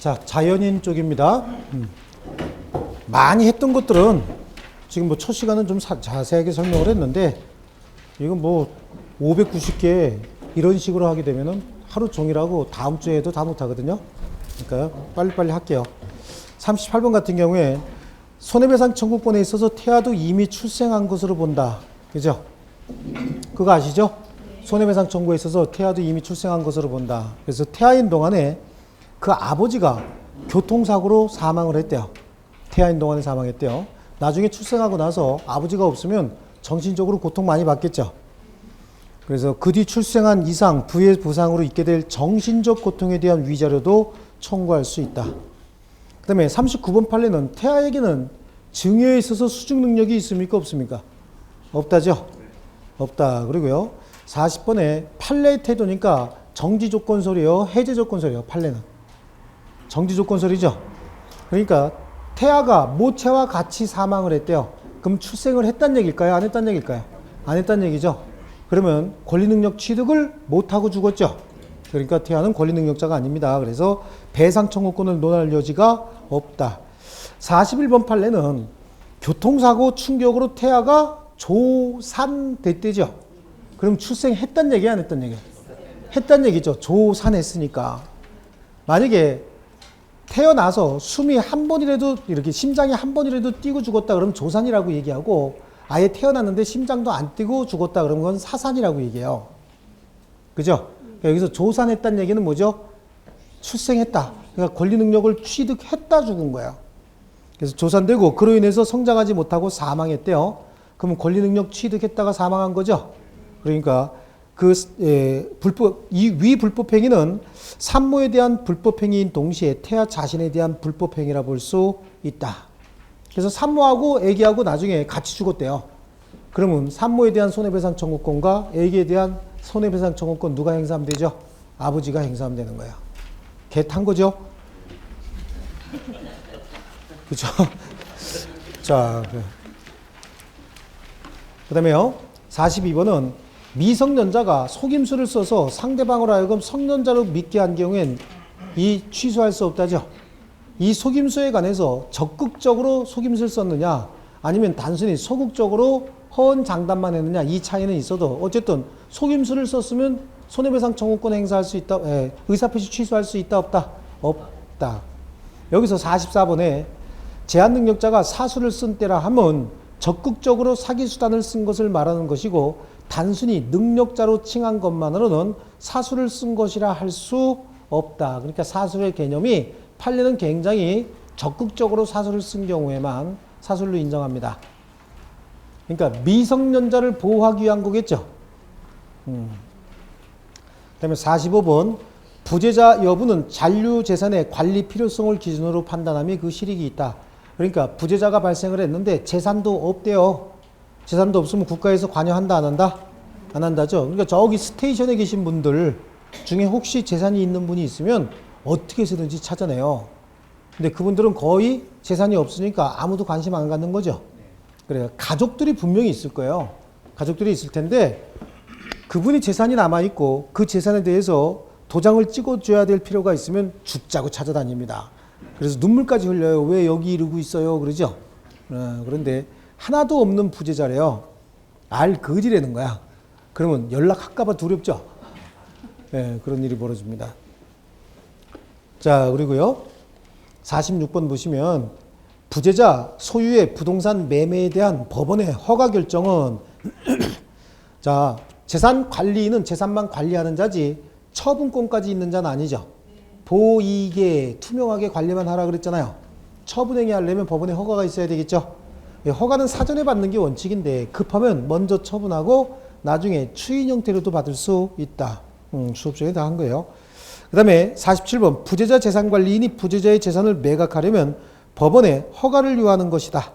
자, 자연인 쪽입니다. 많이 했던 것들은 지금 뭐 첫 시간은 좀 자세하게 설명을 했는데, 이건 뭐 590개 이런 식으로 하게 되면은 하루 종일하고 다음 주에도 다 못하거든요. 그러니까 빨리빨리 할게요. 38번 같은 경우에 손해배상 청구권에 있어서 태아도 이미 출생한 것으로 본다. 그죠? 그거 아시죠? 손해배상 청구에 있어서 태아도 이미 출생한 것으로 본다. 그래서 태아인 동안에 그 아버지가 교통사고로 사망을 했대요. 태아인 동안에 사망했대요. 나중에 출생하고 나서 아버지가 없으면 정신적으로 고통 많이 받겠죠. 그래서 그 뒤 출생한 이상 부의 부상으로 있게 될 정신적 고통에 대한 위자료도 청구할 수 있다. 그 다음에 39번 판례는 태아에게는 증여에 있어서 수증 능력이 있습니까? 없습니까? 없다죠? 없다. 그리고요. 40번에 판례의 태도니까 정지 조건설이요, 해제 조건설이요. 판례는 정지 조건설이죠. 그러니까 태아가 모체와 같이 사망을 했대요. 그럼 출생을 했단 얘기일까요? 안 했단 얘기일까요? 안 했단 얘기죠. 그러면 권리능력 취득을 못하고 죽었죠. 그러니까 태아는 권리능력자가 아닙니다. 그래서 배상 청구권을 논할 여지가 없다. 41번 판례는 교통사고 충격으로 태아가 조산됐대죠. 그럼 출생했단 얘기, 안 했단 얘기? 했단 얘기죠. 조산했으니까. 만약에 태어나서 숨이 한 번이라도 이렇게 심장이 한 번이라도 뛰고 죽었다 그러면 조산이라고 얘기하고, 아예 태어났는데 심장도 안 뛰고 죽었다 그러면 그건 사산이라고 얘기해요. 그죠? 여기서 조산했다는 얘기는 뭐죠? 출생했다. 그러니까 권리 능력을 취득했다 죽은 거예요. 그래서 조산되고 그로 인해서 성장하지 못하고 사망했대요. 그러면 권리 능력 취득했다가 사망한 거죠. 그러니까 위 불법행위는 산모에 대한 불법행위인 동시에 태아 자신에 대한 불법행위라 볼 수 있다. 그래서 산모하고 애기하고 나중에 같이 죽었대요. 그러면 산모에 대한 손해배상 청구권과 애기에 대한 손해배상 청구권 누가 행사하면 되죠? 아버지가 행사하면 되는 거예요. 개 탄 거죠? 그죠? 자, 그 다음에요. 42번은 미성년자가 속임수를 써서 상대방으로 하여금 성년자로 믿게 한 경우엔 이 취소할 수 없다죠. 이 속임수에 관해서 적극적으로 속임수를 썼느냐 아니면 단순히 소극적으로 허언 장담만 했느냐, 이 차이는 있어도 어쨌든 속임수를 썼으면 손해배상 청구권 행사할 수 있다, 의사표시 취소할 수 있다 없다? 없다. 여기서 44번에 제한능력자가 사수를 쓴 때라 함은 적극적으로 사기수단을 쓴 것을 말하는 것이고, 단순히 능력자로 칭한 것만으로는 사수를 쓴 것이라 할 수 없다. 그러니까 사수의 개념이 판례는 굉장히 적극적으로 사수를 쓴 경우에만 사술로 인정합니다. 그러니까 미성년자를 보호하기 위한 거겠죠. 그다음에 45번 부재자 여부는 잔류재산의 관리 필요성을 기준으로 판단함이 그 실익이 있다. 그러니까 부재자가 발생을 했는데 재산도 없대요. 재산도 없으면 국가에서 관여한다 안 한다? 안 한다죠. 그러니까 저기 스테이션에 계신 분들 중에 혹시 재산이 있는 분이 있으면 어떻게 해서든지 찾아내요. 근데 그분들은 거의 재산이 없으니까 아무도 관심 안 갖는 거죠. 그래요. 가족들이 분명히 있을 거예요. 가족들이 있을 텐데 그분이 재산이 남아있고 그 재산에 대해서 도장을 찍어줘야 될 필요가 있으면 죽자고 찾아다닙니다. 그래서 눈물까지 흘려요. 왜 여기 이러고 있어요? 그러죠. 그런데 하나도 없는 부재자래요. 알거지라는 거야. 그러면 연락할까 봐 두렵죠. 네, 그런 일이 벌어집니다. 자, 그리고요. 46번 보시면 부재자 소유의 부동산 매매에 대한 법원의 허가 결정은 자, 재산 관리인은 재산만 관리하는 자지 처분권까지 있는 자는 아니죠. 보이게 투명하게 관리만 하라 그랬잖아요. 처분행위 하려면 법원의 허가가 있어야 되겠죠. 허가는 사전에 받는 게 원칙인데 급하면 먼저 처분하고 나중에 추인 형태로도 받을 수 있다. 수업 중에 다 한 거예요. 그 다음에 47번 부재자 재산관리인이 부재자의 재산을 매각하려면 법원에 허가를 요하는 것이다.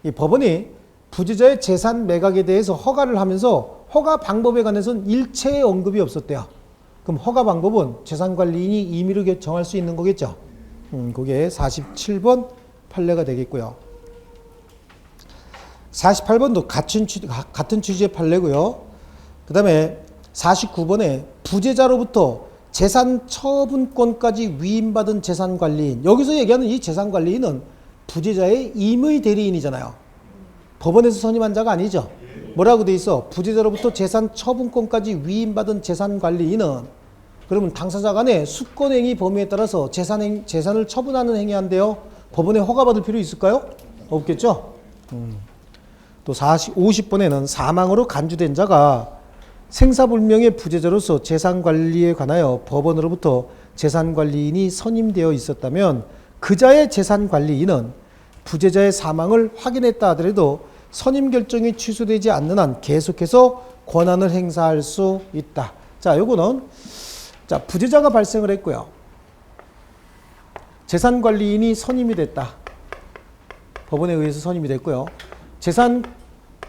이 법원이 부재자의 재산 매각에 대해서 허가를 하면서 허가 방법에 관해서는 일체의 언급이 없었대요. 그럼 허가 방법은 재산관리인이 임의로 정할 수 있는 거겠죠. 그게 47번 판례가 되겠고요. 48번도 같은 취지의 판례고요. 그 다음에 49번에 부재자로부터 재산 처분권까지 위임받은 재산관리인. 여기서 얘기하는 이 재산관리인은 부재자의 임의 대리인이잖아요. 법원에서 선임한 자가 아니죠. 뭐라고 돼 있어? 부재자로부터 재산 처분권까지 위임받은 재산관리인은, 그러면 당사자 간의 수권행위 범위에 따라서 재산을 처분하는 행위한데요. 법원에 허가받을 필요 있을까요? 없겠죠. 또 50번에는 사망으로 간주된 자가 생사불명의 부재자로서 재산관리에 관하여 법원으로부터 재산관리인이 선임되어 있었다면 그자의 재산관리인은 부재자의 사망을 확인했다 하더라도 선임 결정이 취소되지 않는 한 계속해서 권한을 행사할 수 있다. 자, 요거는 자, 부재자가 발생을 했고요. 재산관리인이 선임이 됐다. 법원에 의해서 선임이 됐고요. 재산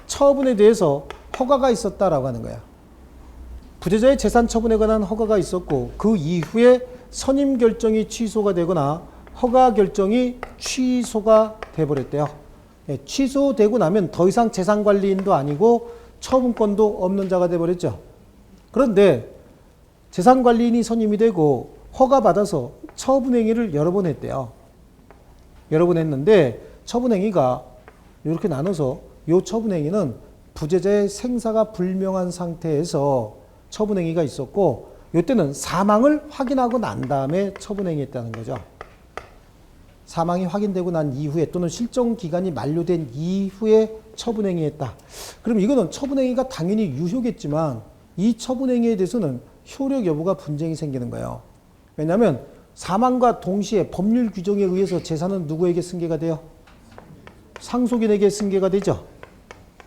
처분에 대해서 허가가 있었다라고 하는 거야. 부재자의 재산 처분에 관한 허가가 있었고 그 이후에 선임 결정이 취소가 되거나 허가 결정이 취소가 돼버렸대요. 예, 취소되고 나면 더 이상 재산관리인도 아니고 처분권도 없는 자가 돼버렸죠. 그런데 재산관리인이 선임이 되고 허가받아서 처분행위를 여러 번 했대요. 여러 번 했는데 처분행위가 이렇게 나눠서 이 처분행위는 부재자의 생사가 불명한 상태에서 처분행위가 있었고 이때는 사망을 확인하고 난 다음에 처분행위했다는 거죠. 사망이 확인되고 난 이후에 또는 실종기간이 만료된 이후에 처분행위했다. 그럼 이거는 처분행위가 당연히 유효겠지만 이 처분행위에 대해서는 효력 여부가 분쟁이 생기는 거예요. 왜냐하면 사망과 동시에 법률 규정에 의해서 재산은 누구에게 승계가 돼요? 상속인에게 승계가 되죠.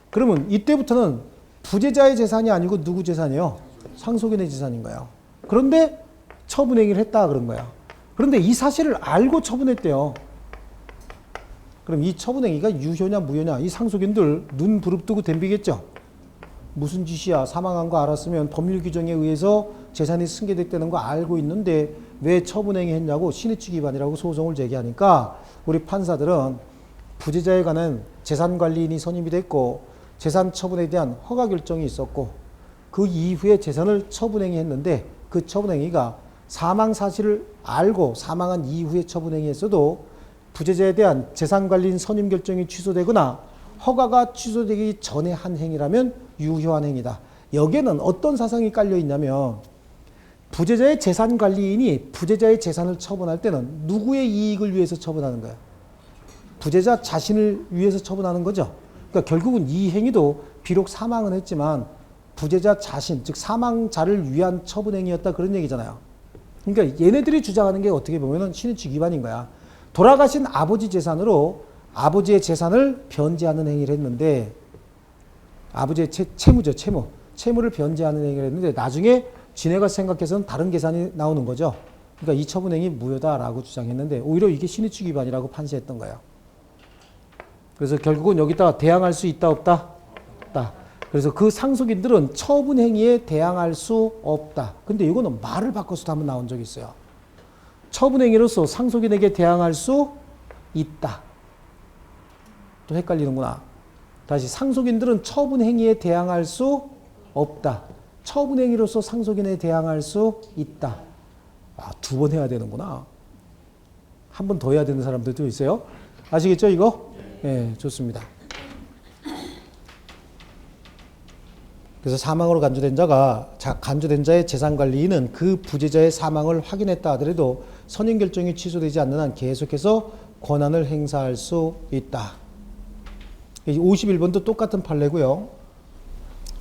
그러면 이때부터는 부재자의 재산이 아니고 누구 재산이에요? 상속인의 재산인 거예요. 그런데 처분행위를 했다 그런 거야. 그런데 이 사실을 알고 처분했대요. 그럼 이 처분행위가 유효냐 무효냐, 이 상속인들 눈 부릅뜨고 덤비겠죠. 무슨 짓이야, 사망한 거 알았으면 법률 규정에 의해서 재산이 승계됐다는 거 알고 있는데 왜 처분행위 했냐고 신의축 위반이라고 소송을 제기하니까 우리 판사들은 부재자에 관한 재산관리인이 선임이 됐고 재산 처분에 대한 허가 결정이 있었고 그 이후에 재산을 처분행위했는데 그 처분행위가 사망 사실을 알고 사망한 이후에 처분행위했어도 부재자에 대한 재산관리인 선임 결정이 취소되거나 허가가 취소되기 전에 한 행위라면 유효한 행위다. 여기에는 어떤 사상이 깔려 있냐면 부재자의 재산관리인이 부재자의 재산을 처분할 때는 누구의 이익을 위해서 처분하는 거야? 부재자 자신을 위해서 처분하는 거죠. 그러니까 결국은 이 행위도 비록 사망은 했지만 부재자 자신, 즉 사망자를 위한 처분행위였다 그런 얘기잖아요. 그러니까 얘네들이 주장하는 게 어떻게 보면은 신의축 위반인 거야. 돌아가신 아버지 재산으로 아버지의 재산을 변제하는 행위를 했는데 아버지의 채무죠, 채무. 채무를 변제하는 행위를 했는데 나중에 지네가 생각해서는 다른 계산이 나오는 거죠. 그러니까 이 처분행위 무효다라고 주장했는데 오히려 이게 신의축 위반이라고 판시했던 거예요. 그래서 결국은 여기다가 대항할 수 있다 없다? 없다. 그래서 그 상속인들은 처분행위에 대항할 수 없다. 근데 이거는 말을 바꿔서도 한번 나온 적이 있어요. 처분행위로서 상속인에게 대항할 수 있다. 또 헷갈리는구나. 다시 상속인들은 처분행위에 대항할 수 없다. 처분행위로서 상속인에 대항할 수 있다. 아, 2번 해야 되는구나. 한 번 더 해야 되는 사람들도 있어요. 아시겠죠 이거? 네, 좋습니다. 그래서 사망으로 간주된 자가 간주된 자의 재산관리인은 그 부재자의 사망을 확인했다 하더라도 선임 결정이 취소되지 않는 한 계속해서 권한을 행사할 수 있다. 51번도 똑같은 판례고요.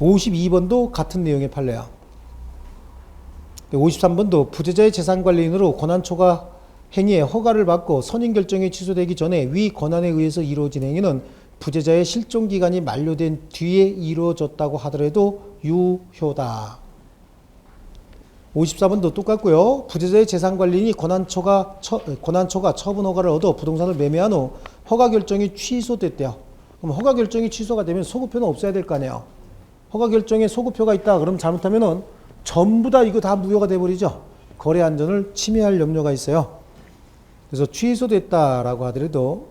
52번도 같은 내용의 판례야. 53번도 부재자의 재산관리인으로 권한초과 행위에 허가를 받고 선임 결정이 취소되기 전에 위 권한에 의해서 이루어진 행위는 부재자의 실종기간이 만료된 뒤에 이루어졌다고 하더라도 유효다. 54번도 똑같고요. 부재자의 재산관리인이 권한초가 처분 허가를 얻어 부동산을 매매한 후 허가 결정이 취소됐대요. 그럼 허가 결정이 취소가 되면 소급표는 없어야 될 거 아니에요. 허가 결정에 소급표가 있다. 그럼 잘못하면은 전부 다 이거 다 무효가 돼버리죠. 거래 안전을 침해할 염려가 있어요. 그래서 취소됐다라고 하더라도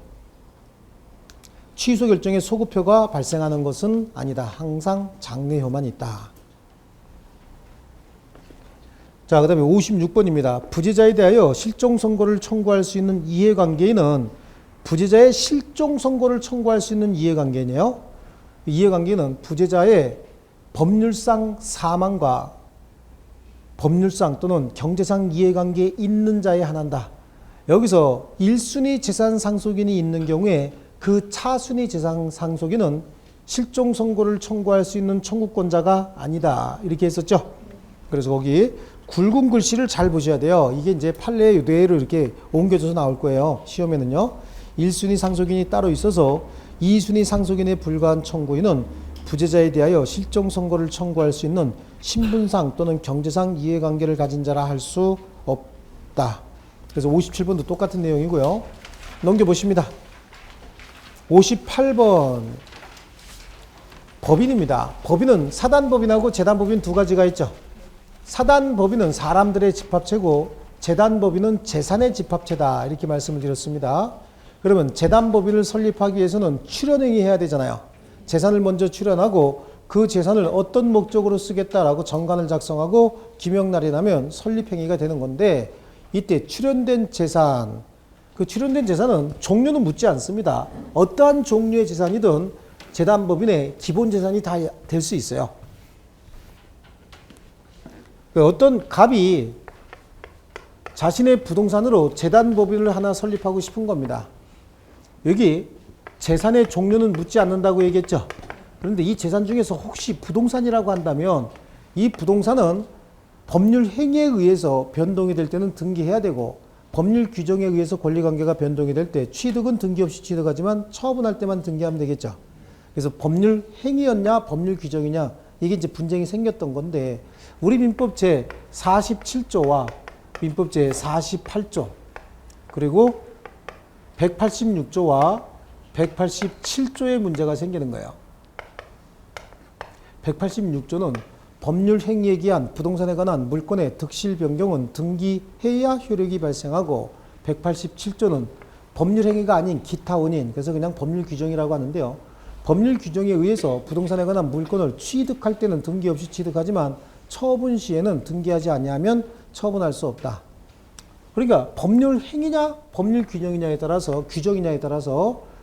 취소 결정에 소급표가 발생하는 것은 아니다. 항상 장래효만 있다. 자, 그 다음에 56번입니다. 부재자에 대하여 실종선고를 청구할 수 있는 이해관계인은 부재자의 실종선고를 청구할 수 있는 이해관계네요. 이해관계는 부재자의 법률상 사망과 법률상 또는 경제상 이해관계에 있는 자에 한한다. 여기서 1순위 재산 상속인이 있는 경우에 그 차순위 재산 상속인은 실종 선고를 청구할 수 있는 청구권자가 아니다. 이렇게 했었죠. 그래서 거기 굵은 글씨를 잘 보셔야 돼요. 이게 이제 판례 뇌로 이렇게 옮겨져서 나올 거예요. 시험에는요. 1순위 상속인이 따로 있어서 2순위 상속인에 불과한 청구인은 부재자에 대하여 실종 선고를 청구할 수 있는 신분상 또는 경제상 이해관계를 가진 자라 할 수 없다. 그래서 57번도 똑같은 내용이고요. 넘겨보십니다. 58번 법인입니다. 법인은 사단법인하고 재단법인 두 가지가 있죠. 사단법인은 사람들의 집합체고 재단법인은 재산의 집합체다. 이렇게 말씀을 드렸습니다. 그러면 재단법인을 설립하기 위해서는 출연행위 해야 되잖아요. 재산을 먼저 출연하고 그 재산을 어떤 목적으로 쓰겠다라고 정관을 작성하고 기명날이 나면 설립행위가 되는 건데 이때 출연된 재산, 그 출연된 재산은 종류는 묻지 않습니다. 어떠한 종류의 재산이든 재단법인의 기본 재산이 다 될 수 있어요. 어떤 갑이 자신의 부동산으로 재단법인을 하나 설립하고 싶은 겁니다. 여기 재산의 종류는 묻지 않는다고 얘기했죠. 그런데 이 재산 중에서 혹시 부동산이라고 한다면 이 부동산은 법률 행위에 의해서 변동이 될 때는 등기해야 되고 법률 규정에 의해서 권리관계가 변동이 될 때 취득은 등기 없이 취득하지만 처분할 때만 등기하면 되겠죠. 그래서 법률 행위였냐 법률 규정이냐 이게 이제 분쟁이 생겼던 건데 우리 민법 제 47조와 민법 제 48조 그리고 186조와 187조의 문제가 생기는 거예요. 186조는 법률 행위에 기한 부동산에 관한 물권의 득실 변경은 등기해야 효력이 발생하고 187조는 법률 행위가 아닌 기타 원인, 그래서 그냥 법률 규정이라고 하는데요. 법률 규정에 의해서 부동산에 관한 물권을 취득할 때는 등기 없이 취득하지만 처분 시에는 등기하지 아니하면 처분할 수 없다. 그러니까 법률 행위냐 법률 규정이냐에 따라서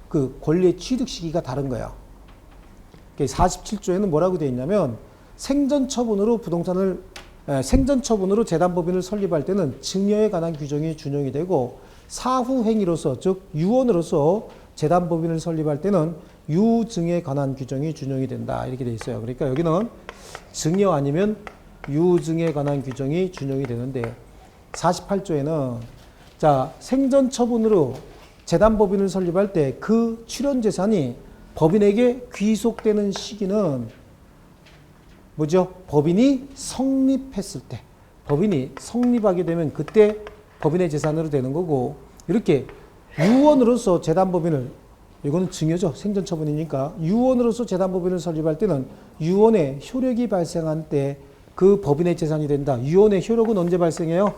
그 권리의 취득 시기가 다른 거예요. 47조에는 뭐라고 되어 있냐면 생전처분으로 재단법인을 설립할 때는 증여에 관한 규정이 준용이 되고 사후 행위로서 즉 유언으로서 재단법인을 설립할 때는 유증에 관한 규정이 준용이 된다. 이렇게 되어 있어요. 그러니까 여기는 증여 아니면 유증에 관한 규정이 준용이 되는데 48조에는 자 생전처분으로 재단법인을 설립할 때 그 출연재산이 법인에게 귀속되는 시기는 뭐죠? 법인이 성립했을 때. 법인이 성립하게 되면 그때 법인의 재산으로 되는 거고 이렇게 유언으로서 재단법인을 이거는 증여죠. 생전처분이니까 유언으로서 재단법인을 설립할 때는 유언의 효력이 발생한 때 그 법인의 재산이 된다. 유언의 효력은 언제 발생해요?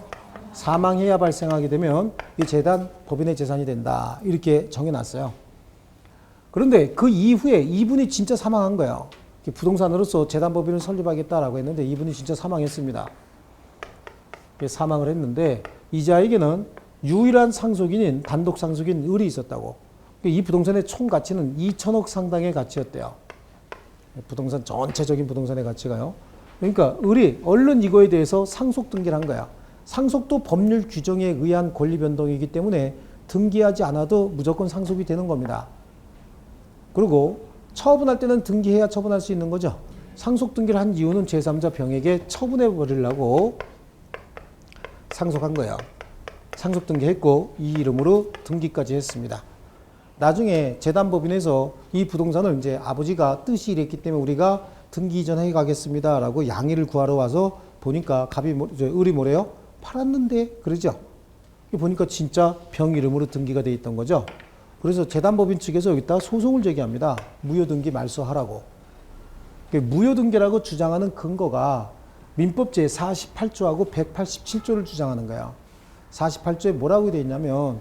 사망해야 발생하게 되면 이 재단 법인의 재산이 된다. 이렇게 정해놨어요. 그런데 그 이후에 이분이 진짜 사망한 거예요. 부동산으로서 재단법인을 설립하겠다라고 했는데 이분이 진짜 사망했습니다. 사망을 했는데 이자에게는 유일한 상속인인 단독 상속인 을이 있었다고. 이 부동산의 총 가치는 2천억 상당의 가치였대요. 부동산 전체적인 부동산의 가치가요. 그러니까 을이 얼른 이거에 대해서 상속 등기를 한 거야. 상속도 법률 규정에 의한 권리 변동이기 때문에 등기하지 않아도 무조건 상속이 되는 겁니다. 그리고 처분할 때는 등기해야 처분할 수 있는 거죠. 상속 등기를 한 이유는 제3자 병에게 처분해 버리려고 상속한 거예요. 상속 등기했고 이 이름으로 등기까지 했습니다. 나중에 재단법인에서 이 부동산을 이제 아버지가 뜻이 이랬기 때문에 우리가 등기 이전해 가겠습니다라고 양해를 구하러 와서 보니까 을이 뭐래요? 팔았는데 그러죠. 보니까 진짜 병 이름으로 등기가 돼 있던 거죠. 그래서 재단법인 측에서 여기다 소송을 제기합니다. 무효등기 말소하라고. 무효등기라고 주장하는 근거가 민법 제 48조하고 187조를 주장하는 거예요. 48조에 뭐라고 되어 있냐면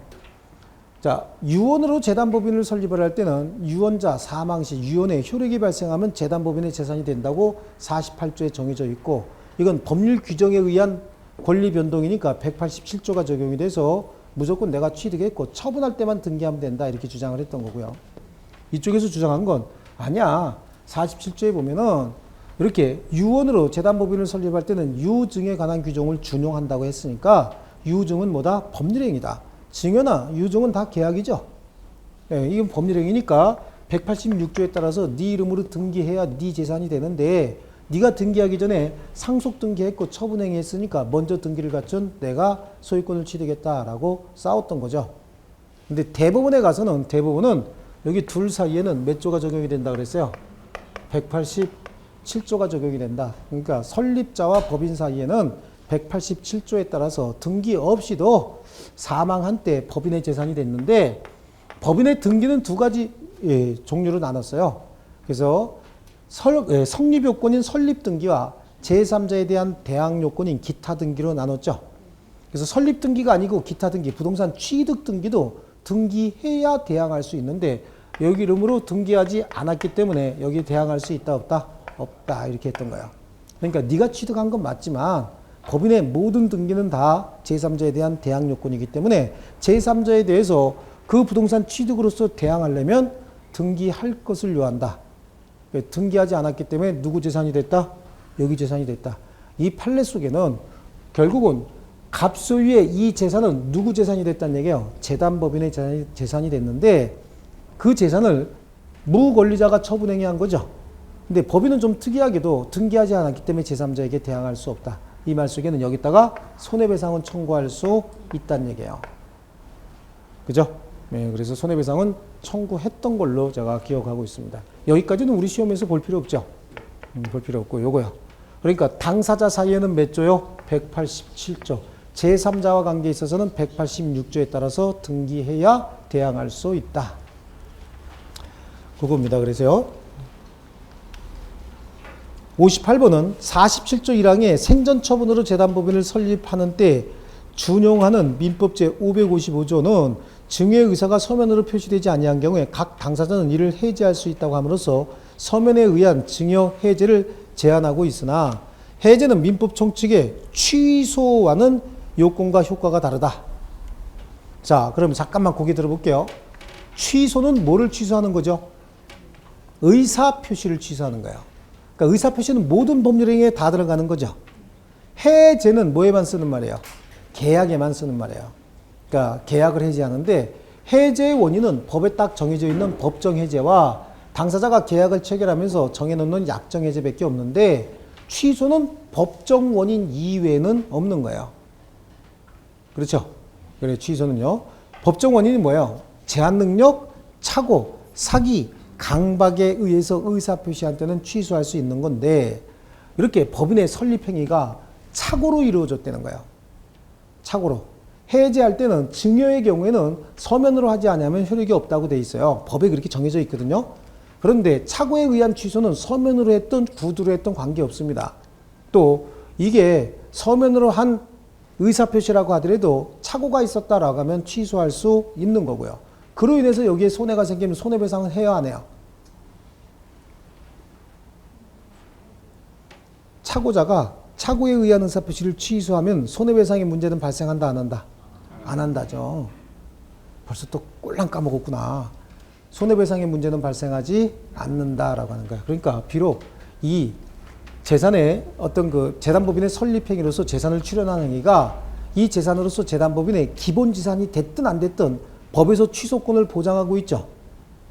자, 유언으로 재단법인을 설립을 할 때는 유언자 사망 시 유언의 효력이 발생하면 재단법인의 재산이 된다고 48조에 정해져 있고 이건 법률 규정에 의한 권리 변동이니까 187조가 적용이 돼서 무조건 내가 취득했고 처분할 때만 등기하면 된다 이렇게 주장을 했던 거고요. 이쪽에서 주장한 건 아니야. 47조에 보면은 이렇게 유언으로 재단법인을 설립할 때는 유증에 관한 규정을 준용한다고 했으니까 유증은 뭐다? 법률행위다. 증여나 유증은 다 계약이죠. 예, 이건 법률행위니까 186조에 따라서 네 이름으로 등기해야 네 재산이 되는데 네가 등기하기 전에 상속 등기했고 처분행위 했으니까 먼저 등기를 갖춘 내가 소유권을 취득했다라고 싸웠던 거죠. 근데 대법원에 가서는 대법원은 여기 둘 사이에는 몇 조가 적용이 된다 그랬어요? 187조가 적용이 된다. 그러니까 설립자와 법인 사이에는 187조에 따라서 등기 없이도 사망한 때 법인의 재산이 됐는데 법인의 등기는 두 가지 종류로 나눴어요. 그래서 성립 요건인 설립 등기와 제3자에 대한 대항 요건인 기타 등기로 나눴죠. 그래서 설립 등기가 아니고 기타 등기, 부동산 취득 등기도 등기해야 대항할 수 있는데 여기 이름으로 등기하지 않았기 때문에 여기에 대항할 수 있다 없다? 없다 이렇게 했던 거예요. 그러니까 네가 취득한 건 맞지만 법인의 모든 등기는 다 제3자에 대한 대항 요건이기 때문에 제3자에 대해서 그 부동산 취득으로서 대항하려면 등기할 것을 요한다. 등기하지 않았기 때문에 누구 재산이 됐다? 여기 재산이 됐다. 이 판례 속에는 결국은 갑소유의 이 재산은 누구 재산이 됐다는 얘기예요. 재단법인의 재산이 됐는데 그 재산을 무권리자가 처분행위한 거죠. 근데 법인은 좀 특이하게도 등기하지 않았기 때문에 제3자에게 대항할 수 없다. 이 말 속에는 여기다가 손해배상은 청구할 수 있다는 얘기예요. 그죠? 네, 그래서 손해배상은 청구했던 걸로 제가 기억하고 있습니다. 여기까지는 우리 시험에서 볼 필요 없죠. 볼 필요 없고 요거요. 그러니까 당사자 사이에는 몇 조요? 187조. 제3자와 관계에 있어서는 186조에 따라서 등기해야 대항할 수 있다. 그겁니다. 그래서요. 58번은 47조 1항에 생전처분으로 재단법인을 설립하는 때 준용하는 민법 제555조는 증여의 의사가 서면으로 표시되지 아니한 경우에 각 당사자는 이를 해제할 수 있다고 함으로써 서면에 의한 증여 해제를 제한하고 있으나 해제는 민법 총칙의 취소와는 요건과 효과가 다르다. 자, 그럼 잠깐만 고개 들어볼게요. 취소는 뭐를 취소하는 거죠? 의사 표시를 취소하는 거예요. 그러니까 의사 표시는 모든 법률행위에 다 들어가는 거죠. 해제는 뭐에만 쓰는 말이에요? 계약에만 쓰는 말이에요. 그러니까 계약을 해제하는데 해제의 원인은 법에 딱 정해져 있는 법정 해제와 당사자가 계약을 체결하면서 정해놓는 약정 해제밖에 없는데 취소는 법정 원인 이외에는 없는 거예요. 그렇죠? 그래 취소는요. 법정 원인이 뭐예요? 제한 능력, 착오, 사기, 강박에 의해서 의사표시한 때는 취소할 수 있는 건데 이렇게 법인의 설립행위가 착오로 이루어졌다는 거예요. 착오로. 해제할 때는 증여의 경우에는 서면으로 하지 않으면 효력이 없다고 돼 있어요. 법에 그렇게 정해져 있거든요. 그런데 착오에 의한 취소는 서면으로 했던 구두로 했던 관계없습니다. 또 이게 서면으로 한 의사표시라고 하더라도 착오가 있었다라고 하면 취소할 수 있는 거고요. 그로 인해서 여기에 손해가 생기면 손해배상은 해야 안 해요? 착오자가 착오에 의한 의사표시를 취소하면 손해배상의 문제는 발생한다 안 한다? 안 한다죠. 벌써 또 꼴랑 까먹었구나. 손해배상의 문제는 발생하지 않는다라고 하는 거야. 그러니까 비록 이 재산의 어떤 그 재단법인의 설립행위로서 재산을 출연하는 행위가 이 재산으로서 재단법인의 기본 지산이 됐든 안 됐든 법에서 취소권을 보장하고 있죠.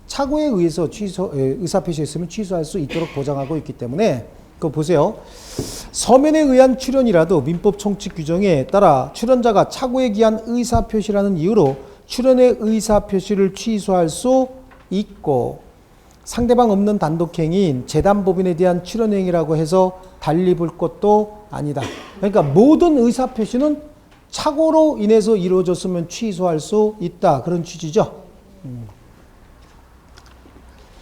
착오에 의해서 의사표시했으면 취소할 수 있도록 보장하고 있기 때문에 그거 보세요. 서면에 의한 출연이라도 민법 총칙 규정에 따라 출연자가 착오에 기한 의사표시라는 이유로 출연의 의사표시를 취소할 수 있고 상대방 없는 단독행위인 재단법인에 대한 출연행위라고 해서 달리 볼 것도 아니다. 그러니까 모든 의사표시는 착오로 인해서 이루어졌으면 취소할 수 있다. 그런 취지죠.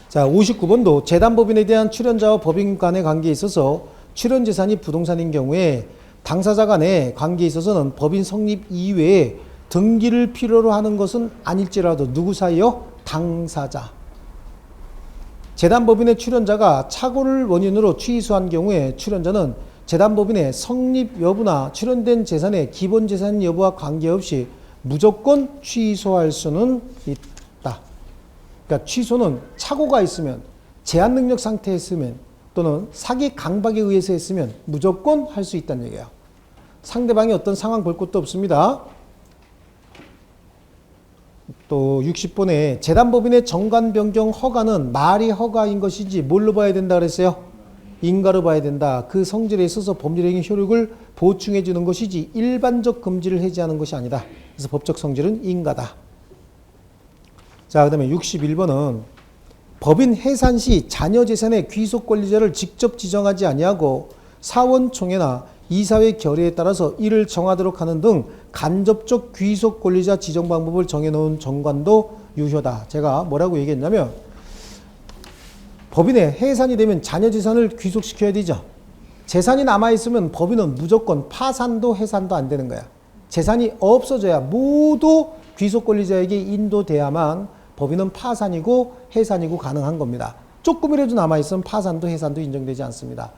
자, 59번도 재단법인에 대한 출연자와 법인 간의 관계에 있어서 출연재산이 부동산인 경우에 당사자 간의 관계에 있어서는 법인 성립 이외에 등기를 필요로 하는 것은 아닐지라도 누구 사이요? 당사자. 재단법인의 출연자가 착오를 원인으로 취소한 경우에 출연자는 재단법인의 성립 여부나 출연된 재산의 기본 재산 여부와 관계없이 무조건 취소할 수는 있다. 그러니까 취소는 착오가 있으면, 제한 능력 상태에 있으면, 또는 사기 강박에 의해서 했으면 무조건 할 수 있다는 얘기예요. 상대방이 어떤 상황 볼 것도 없습니다. 또 60번에 재단법인의 정관 변경 허가는 말이 허가인 것이지 뭘로 봐야 된다 그랬어요? 인가로 봐야 된다. 그 성질에 있어서 법률행위 효력을 보충해 주는 것이지 일반적 금지를 해제하는 것이 아니다. 그래서 법적 성질은 인가다. 자, 그 다음에 61번은 법인 해산 시 자녀 재산의 귀속 권리자를 직접 지정하지 아니하고 사원총회나 이사회 결의에 따라서 이를 정하도록 하는 등 간접적 귀속 권리자 지정 방법을 정해놓은 정관도 유효다. 제가 뭐라고 얘기했냐면 법인의 해산이 되면 자녀 재산을 귀속시켜야 되죠. 재산이 남아있으면 법인은 무조건 파산도 해산도 안 되는 거야. 재산이 없어져야 모두 귀속 권리자에게 인도돼야만 법인은 파산이고 해산이고 가능한 겁니다. 조금이라도 남아있으면 파산도 해산도 인정되지 않습니다.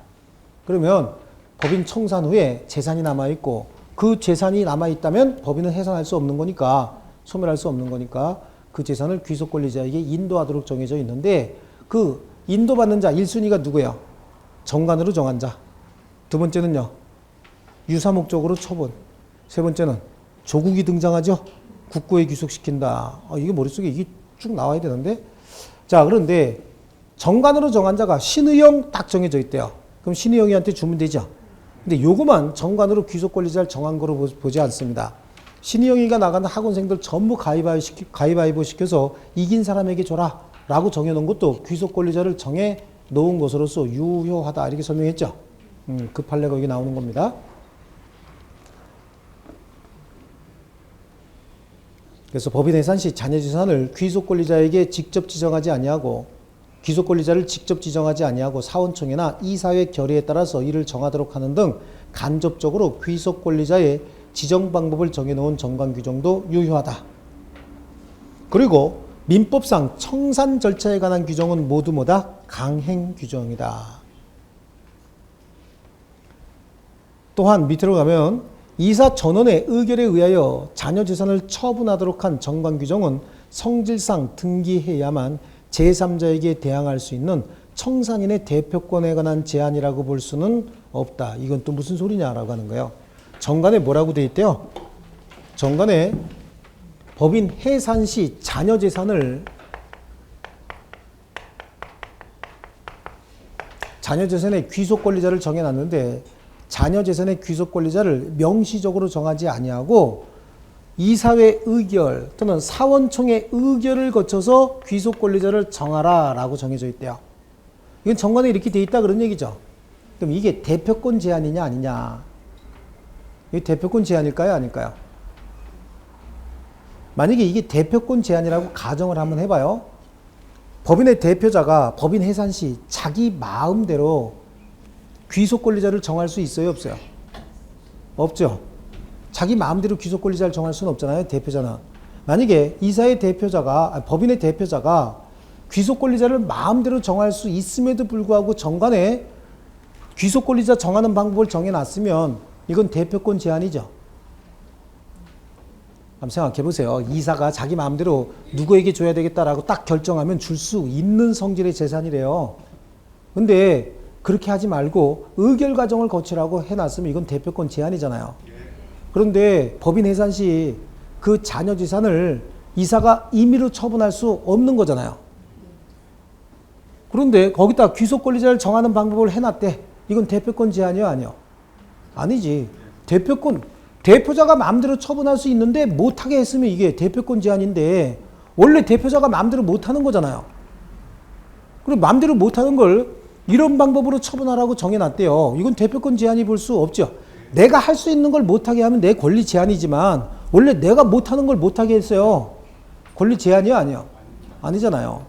그러면 법인 청산 후에 재산이 남아있고 그 재산이 남아있다면 법인은 해산할 수 없는 거니까, 소멸할 수 없는 거니까 그 재산을 귀속 권리자에게 인도하도록 정해져 있는데, 그 인도받는 자 1순위가 누구예요? 정관으로 정한 자. 두 번째는요, 유사 목적으로 처분. 세 번째는 조국이 등장하죠. 국고에 귀속시킨다. 이게 머릿속에 이게 쭉 나와야 되는데. 자, 그런데 정관으로 정한 자가 신의영 딱 정해져 있대요. 그럼 신의영이한테 주면 되죠. 근데 요거만 정관으로 귀속 권리자를 정한 거로 보지 않습니다. 신의영이가 나가는 학원생들 전부 가위바위보 시켜서 이긴 사람에게 줘라 라고 정해놓은 것도 귀속 권리자를 정해 놓은 것으로서 유효하다, 이렇게 설명했죠. 그 판례가 여기 나오는 겁니다. 그래서 법인 해산 시 자녀 재산을 귀속 권리자에게 직접 지정하지 아니하고, 귀속 권리자를 직접 지정하지 아니하고 사원총회나 이사회 결의에 따라서 이를 정하도록 하는 등 간접적으로 귀속 권리자의 지정 방법을 정해놓은 정관 규정도 유효하다. 그리고 민법상 청산 절차에 관한 규정은 모두 뭐다? 강행 규정이다. 또한 밑으로 가면 이사 전원의 의결에 의하여 자녀 재산을 처분하도록 한 정관 규정은 성질상 등기해야만 제3자에게 대항할 수 있는 청산인의 대표권에 관한 제한이라고 볼 수는 없다. 이건 또 무슨 소리냐라고 하는 거예요. 정관에 뭐라고 되어 있대요? 정관에 법인 해산 시 자녀 재산의 귀속 권리자를 정해놨는데, 자녀 재산의 귀속 권리자를 명시적으로 정하지 아니하고 이사회 의결 또는 사원총회 의결을 거쳐서 귀속 권리자를 정하라 라고 정해져 있대요. 이건 정관에 이렇게 돼 있다 그런 얘기죠. 그럼 이게 대표권 제한이냐 아니냐? 이게 대표권 제한일까요 아닐까요? 만약에 이게 대표권 제한이라고 가정을 한번 해봐요. 법인의 대표자가 법인 해산 시 자기 마음대로 귀속 권리자를 정할 수 있어요 없어요? 없죠. 자기 마음대로 귀속 권리자를 정할 수는 없잖아요, 대표자는. 만약에 이사의 대표자가, 법인의 대표자가 귀속 권리자를 마음대로 정할 수 있음에도 불구하고 정관에 귀속 권리자 정하는 방법을 정해놨으면 이건 대표권 제한이죠. 한번 생각해 보세요. 이사가 자기 마음대로 누구에게 줘야 되겠다라고 딱 결정하면 줄 수 있는 성질의 재산이래요. 근데 그렇게 하지 말고 의결 과정을 거치라고 해놨으면 이건 대표권 제한이잖아요. 그런데 법인 해산 시 그 자녀 재산을 이사가 임의로 처분할 수 없는 거잖아요. 그런데 거기다 귀속 권리자를 정하는 방법을 해놨대. 이건 대표권 제한이요 아니요? 아니지. 대표자가 마음대로 처분할 수 있는데 못하게 했으면 이게 대표권 제한인데, 원래 대표자가 마음대로 못하는 거잖아요. 그리고 마음대로 못하는 걸 이런 방법으로 처분하라고 정해놨대요. 이건 대표권 제한이 볼 수 없죠. 내가 할 수 있는 걸 못하게 하면 내 권리 제한이지만 원래 내가 못하는 걸 못하게 했어요. 권리 제한이요 아니요? 아니잖아요.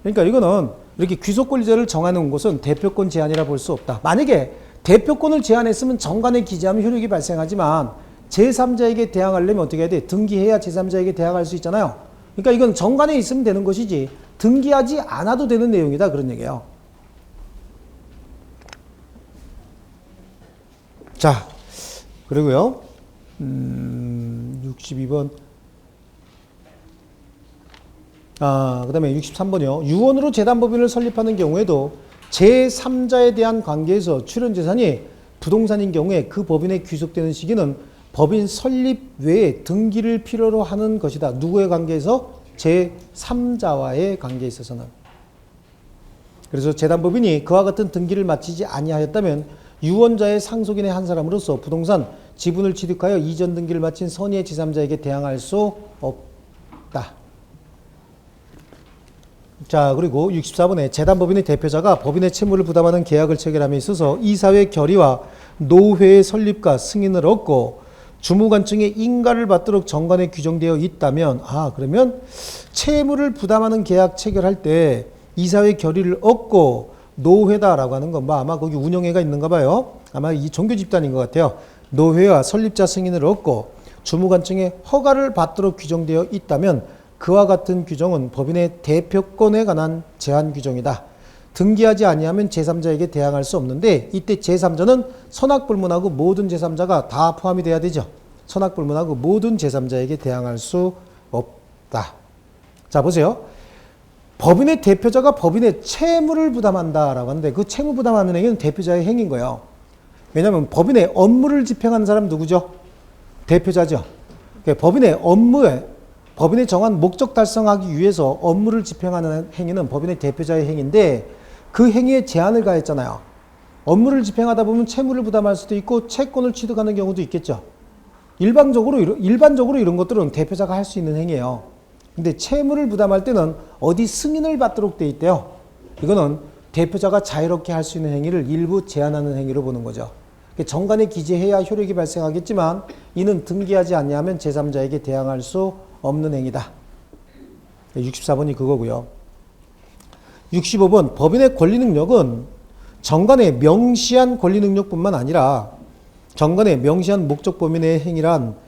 그러니까 이거는 이렇게 귀속 권리자를 정하는 것은 대표권 제한이라 볼 수 없다. 만약에 대표권을 제한했으면 정관에 기재하면 효력이 발생하지만 제3자에게 대항하려면 어떻게 해야 돼? 등기해야 제3자에게 대항할 수 있잖아요. 그러니까 이건 정관에 있으면 되는 것이지 등기하지 않아도 되는 내용이다 그런 얘기예요. 자, 그리고요. 62번. 그 다음에 63번이요. 유언으로 재단법인을 설립하는 경우에도 제3자에 대한 관계에서 출연재산이 부동산인 경우에 그 법인에 귀속되는 시기는 법인 설립 외에 등기를 필요로 하는 것이다. 누구의 관계에서? 제3자와의 관계에 있어서는. 그래서 재단법인이 그와 같은 등기를 마치지 아니하였다면 유언자의 상속인의 한 사람으로서 부동산 지분을 취득하여 이전 등기를 마친 선의의 제3자에게 대항할 수 없다. 자, 그리고 64번에 재단법인의 대표자가 법인의 채무를 부담하는 계약을 체결함에 있어서 이사회 결의와 노회의 설립과 승인을 얻고 주무관청의 인가를 받도록 정관에 규정되어 있다면, 그러면 채무를 부담하는 계약 체결할 때 이사회 결의를 얻고 노회다라고 하는 건 아마 거기 운영회가 있는가 봐요. 아마 이 종교 집단인 것 같아요. 노회와 설립자 승인을 얻고 주무관청의 허가를 받도록 규정되어 있다면 그와 같은 규정은 법인의 대표권에 관한 제한 규정이다. 등기하지 아니하면 제3자에게 대항할 수 없는데 이때 제3자는 선악불문하고 모든 제3자가 다 포함이 돼야 되죠. 선악불문하고 모든 제3자에게 대항할 수 없다. 자, 보세요. 법인의 대표자가 법인의 채무를 부담한다라고 하는데 그 채무 부담하는 행위는 대표자의 행위인 거예요. 왜냐하면 법인의 업무를 집행하는 사람 누구죠? 대표자죠. 법인의 업무에 법인이 정한 목적 달성하기 위해서 업무를 집행하는 행위는 법인의 대표자의 행위인데 그 행위에 제한을 가했잖아요. 업무를 집행하다 보면 채무를 부담할 수도 있고 채권을 취득하는 경우도 있겠죠. 일반적으로 이런 것들은 대표자가 할 수 있는 행위예요. 근데 채무를 부담할 때는 어디 승인을 받도록 돼 있대요. 이거는 대표자가 자유롭게 할 수 있는 행위를 일부 제한하는 행위로 보는 거죠. 정관에 기재해야 효력이 발생하겠지만 이는 등기하지 않냐면 제3자에게 대항할 수 없는 행위다. 64번이 그거고요. 65번 법인의 권리능력은 정관에 명시한 권리능력뿐만 아니라 정관에 명시한 목적 범위 내의 행위란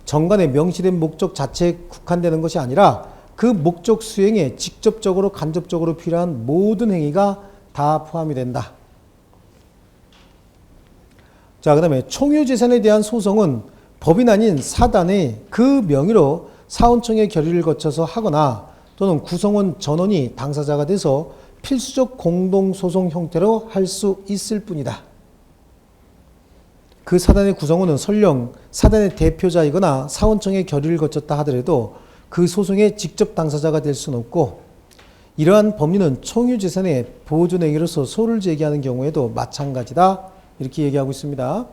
정관에 명시된 목적 자체에 국한되는 것이 아니라 그 목적 수행에 직접적으로 간접적으로 필요한 모든 행위가 다 포함이 된다. 자, 그 다음에 총유재산에 대한 소송은 법인 아닌 사단의 그 명의로 사원청의 결의를 거쳐서 하거나 또는 구성원 전원이 당사자가 돼서 필수적 공동소송 형태로 할 수 있을 뿐이다. 그 사단의 구성원은 설령 사단의 대표자이거나 사원청의 결의를 거쳤다 하더라도 그 소송의 직접 당사자가 될 수는 없고 이러한 법리는 총유재산의 보존행위로서 소를 제기하는 경우에도 마찬가지다. 이렇게 얘기하고 있습니다.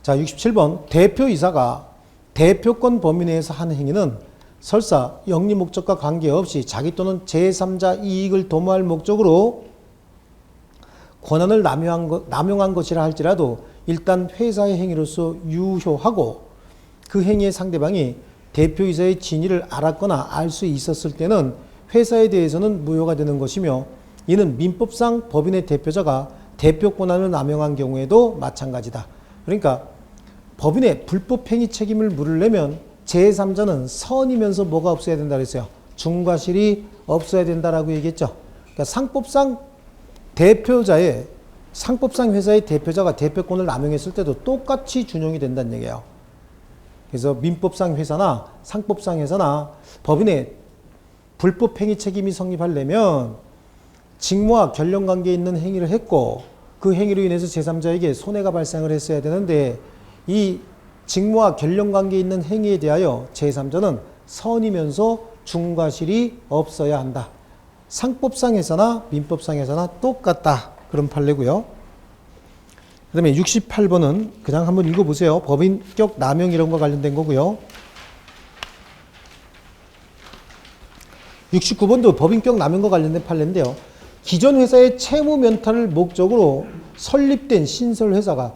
자, 67번 대표이사가 대표권 범위 내에서 하는 행위는 설사 영리 목적과 관계없이 자기 또는 제3자 이익을 도모할 목적으로 권한을 남용한 것이라 할지라도 일단 회사의 행위로서 유효하고 그 행위의 상대방이 대표이사의 진위를 알았거나 알 수 있었을 때는 회사에 대해서는 무효가 되는 것이며 이는 민법상 법인의 대표자가 대표 권한을 남용한 경우에도 마찬가지다. 그러니까 법인의 불법 행위 책임을 물으려면 제3자는 선이면서 뭐가 없어야 된다 그랬어요? 중과실이 없어야 된다라고 얘기했죠. 그러니까 상법상 회사의 대표자가 대표권을 남용했을 때도 똑같이 준용이 된다는 얘기예요. 그래서 민법상 회사나 상법상 회사나 법인의 불법 행위 책임이 성립하려면 직무와 결령관계에 있는 행위를 했고 그 행위로 인해서 제3자에게 손해가 발생을 했어야 되는데 이 직무와 결령관계에 있는 행위에 대하여 제3자는 선이면서 중과실이 없어야 한다. 상법상 회사나 민법상 회사나 똑같다. 그런 판례고요. 그 다음에 68번은 그냥 한번 읽어보세요. 법인격 남용 이런 거 관련된 거고요. 69번도 법인격 남용과 관련된 판례인데요. 기존 회사의 채무 면탈을 목적으로 설립된 신설 회사가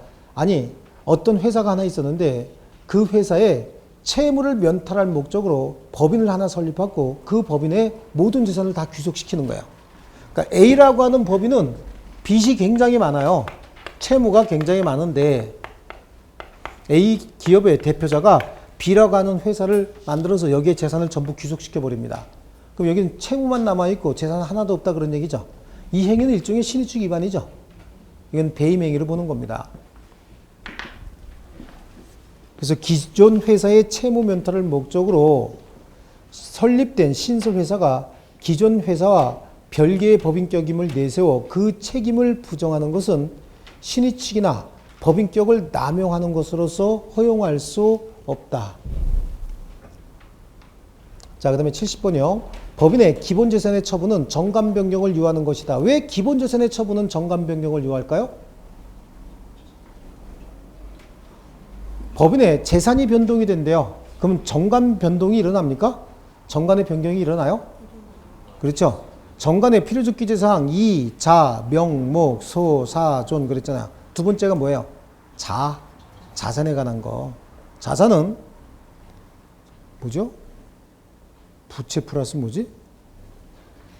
어떤 회사가 하나 있었는데 그 회사에 채무를 면탈할 목적으로 법인을 하나 설립하고 그 법인의 모든 재산을 다 귀속시키는 거예요. 그러니까 A라고 하는 법인은 빚이 굉장히 많아요. 채무가 굉장히 많은데 A 기업의 대표자가 B라고 하는 회사를 만들어서 여기에 재산을 전부 귀속시켜 버립니다. 그럼 여기는 채무만 남아있고 재산 하나도 없다 그런 얘기죠. 이 행위는 일종의 신의축 위반이죠. 이건 배임행위를 보는 겁니다. 그래서 기존 회사의 채무 면탈을 목적으로 설립된 신설회사가 기존 회사와 별개의 법인격임을 내세워 그 책임을 부정하는 것은 신의칙이나 법인격을 남용하는 것으로서 허용할 수 없다. 자, 그 다음에 70번이요. 법인의 기본재산의 처분은 정관변경을 요하는 것이다. 왜 기본재산의 처분은 정관변경을 요할까요? 법인의 재산이 변동이 된대요. 그럼 정관 변동이 일어납니까? 정관의 변경이 일어나요? 그렇죠. 정관의 필요적 기재사항 이, 자, 명, 목, 소, 사, 존 그랬잖아요. 두 번째가 뭐예요? 자산에 관한 거. 자산은 뭐죠? 부채 플러스 뭐지?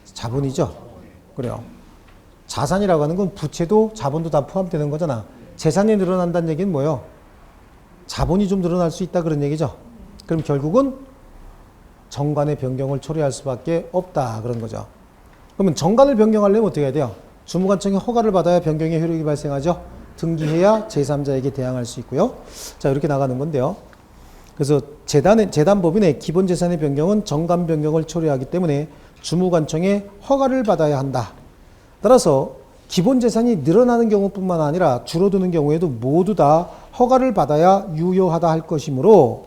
자본이죠. 그래요. 자산이라고 하는 건 부채도 자본도 다 포함되는 거잖아. 재산이 늘어난다는 얘기는 뭐예요? 자본이 좀 늘어날 수 있다 그런 얘기죠. 그럼 결국은 정관의 변경을 초래할 수밖에 없다 그런 거죠. 그러면 정관을 변경하려면 어떻게 해야 돼요? 주무관청의 허가를 받아야 변경의 효력이 발생하죠. 등기해야 제3자에게 대항할 수 있고요. 자, 이렇게 나가는 건데요. 그래서 재단법인의 기본재산의 변경은 정관 변경을 초래하기 때문에 주무관청의 허가를 받아야 한다. 따라서 기본재산이 늘어나는 경우뿐만 아니라 줄어드는 경우에도 모두 다 허가를 받아야 유효하다 할 것이므로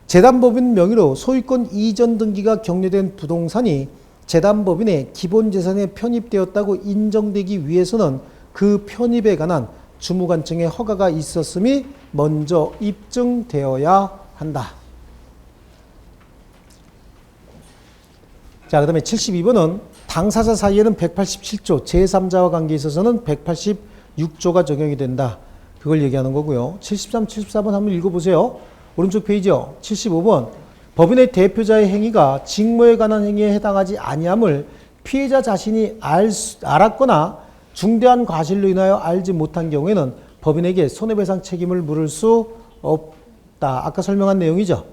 재단법인 명의로 소유권 이전 등기가 격려된 부동산이 재단법인의 기본재산에 편입되었다고 인정되기 위해서는 그 편입에 관한 주무관청의 허가가 있었음이 먼저 입증되어야 한다. 자, 그 다음에 72번은 당사자 사이에는 187조, 제3자와 관계에 있어서는 186조가 적용이 된다. 그걸 얘기하는 거고요. 73, 74번 한번 읽어보세요. 오른쪽 페이지요. 75번 법인의 대표자의 행위가 직무에 관한 행위에 해당하지 아니함을 피해자 자신이 알았거나 중대한 과실로 인하여 알지 못한 경우에는 법인에게 손해배상 책임을 물을 수 없다. 아까 설명한 내용이죠.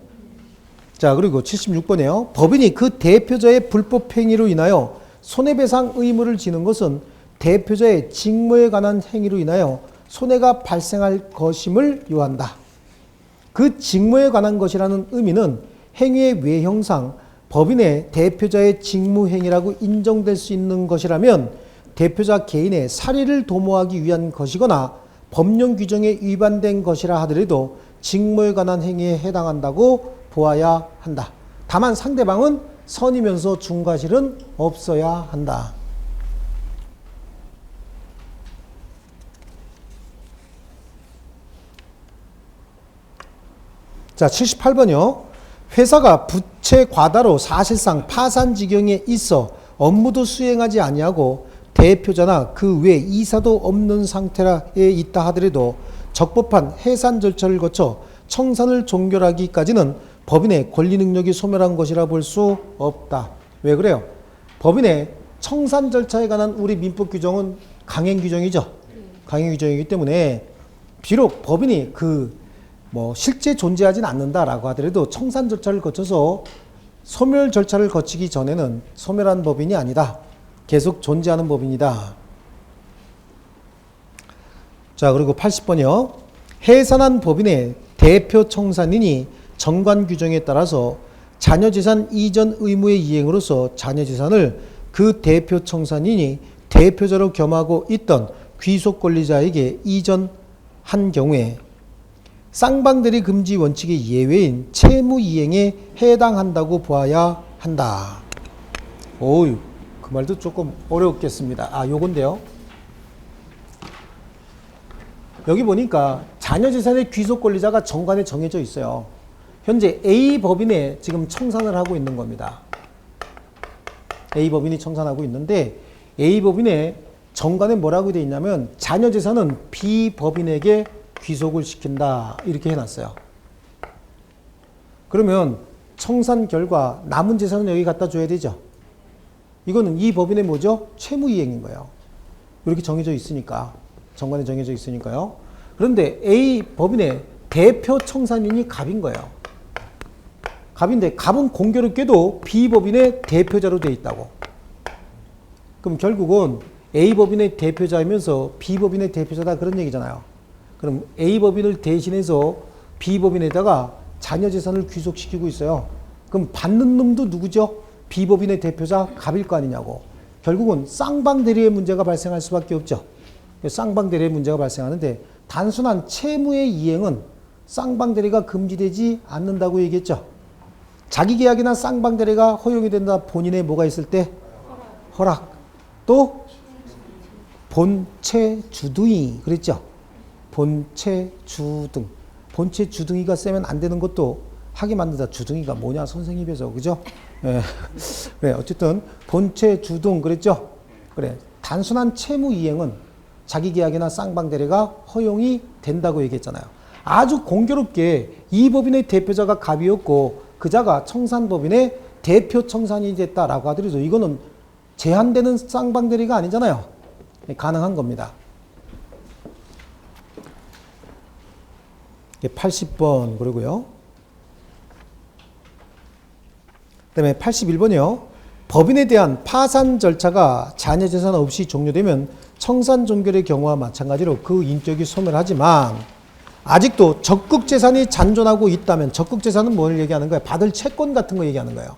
자, 그리고 76번이에요. 법인이 그 대표자의 불법 행위로 인하여 손해배상 의무를 지는 것은 대표자의 직무에 관한 행위로 인하여 손해가 발생할 것임을 요한다. 그 직무에 관한 것이라는 의미는 행위의 외형상 법인의 대표자의 직무행위라고 인정될 수 있는 것이라면 대표자 개인의 사리를 도모하기 위한 것이거나 법령 규정에 위반된 것이라 하더라도 직무에 관한 행위에 해당한다고 보아야 한다. 다만 상대방은 선이면서 중과실은 없어야 한다. 자, 78번이요. 회사가 부채 과다로 사실상 파산 지경에 있어 업무도 수행하지 아니하고 대표자나 그 외 이사도 없는 상태에 있다 하더라도 적법한 해산 절차를 거쳐 청산을 종결하기까지는 법인의 권리 능력이 소멸한 것이라 볼 수 없다. 왜 그래요? 법인의 청산 절차에 관한 우리 민법 규정은 강행 규정이죠. 강행 규정이기 때문에 비록 법인이 실제 존재하진 않는다라고 하더라도 청산 절차를 거쳐서 소멸 절차를 거치기 전에는 소멸한 법인이 아니다. 계속 존재하는 법인이다. 자, 그리고 80번이요. 해산한 법인의 대표 청산인이 정관 규정에 따라서 자녀재산 이전 의무의 이행으로서 자녀재산을 그 대표 청산인이 대표자로 겸하고 있던 귀속 권리자에게 이전한 경우에 쌍방대리 금지 원칙의 예외인 채무 이행에 해당한다고 보아야 한다. 오유, 그 말도 조금 어렵겠습니다. 요건데요. 여기 보니까 자녀재산의 귀속 권리자가 정관에 정해져 있어요. 현재 A 법인에 지금 청산을 하고 있는 겁니다. A 법인이 청산하고 있는데 A 법인의 정관에 뭐라고 되어 있냐면 자녀재산은 B 법인에게 귀속을 시킨다 이렇게 해놨어요. 그러면 청산 결과 남은 재산은 여기 갖다 줘야 되죠. 이거는 이 법인의 뭐죠? 채무이행인 거예요. 이렇게 정해져 있으니까 정관에 정해져 있으니까요. 그런데 A 법인의 대표 청산인이 갑인 거예요. 갑인데 갑은 공교롭게도 B 법인의 대표자로 되어 있다고. 그럼 결국은 A법인의 대표자이면서 B법인의 대표자다 그런 얘기잖아요. 그럼 A법인을 대신해서 B법인에다가 자녀재산을 귀속시키고 있어요. 그럼 받는 놈도 누구죠? B법인의 대표자 갑일 거 아니냐고. 결국은 쌍방대리의 문제가 발생할 수밖에 없죠. 쌍방대리의 문제가 발생하는데 단순한 채무의 이행은 쌍방대리가 금지되지 않는다고 얘기했죠. 자기계약이나 쌍방대리가 허용이 된다. 본인의 뭐가 있을 때? 허락. 또 본체 주등이 그랬죠. 본체 주등. 본체 주등이가 세면 안 되는 것도 하게 만든다. 주등이가 뭐냐 선생님 입에서 그죠? 예. 그래 어쨌든 본체 주등 그랬죠. 그래 단순한 채무 이행은 자기계약이나 쌍방대리가 허용이 된다고 얘기했잖아요. 아주 공교롭게 이 법인의 대표자가 갑이었고 그자가 청산법인의 대표 청산이 됐다라고 하더라도 이거는 제한되는 쌍방대리가 아니잖아요. 가능한 겁니다. 80번 그러고요. 그 다음에 81번이요. 법인에 대한 파산 절차가 자녀재산 없이 종료되면 청산종결의 경우와 마찬가지로 그 인격이 소멸하지만 아직도 적극재산이 잔존하고 있다면 적극재산은 뭘 얘기하는 거예요? 받을 채권 같은 거 얘기하는 거예요.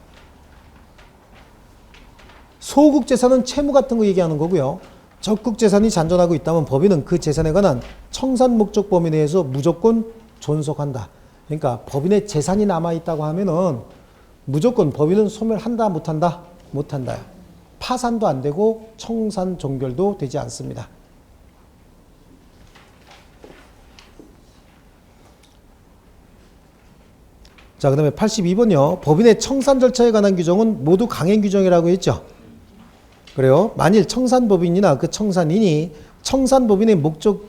소극재산은 채무 같은 거 얘기하는 거고요. 적극재산이 잔존하고 있다면 법인은 그 재산에 관한 청산목적 범위 내에서 무조건 존속한다. 그러니까 법인의 재산이 남아있다고 하면은 무조건 법인은 소멸한다 못한다? 못한다. 파산도 안 되고 청산 종결도 되지 않습니다. 자, 그 다음에 82번이요. 법인의 청산 절차에 관한 규정은 모두 강행 규정이라고 했죠. 그래요. 만일 청산법인이나 그 청산인이 청산법인의 목적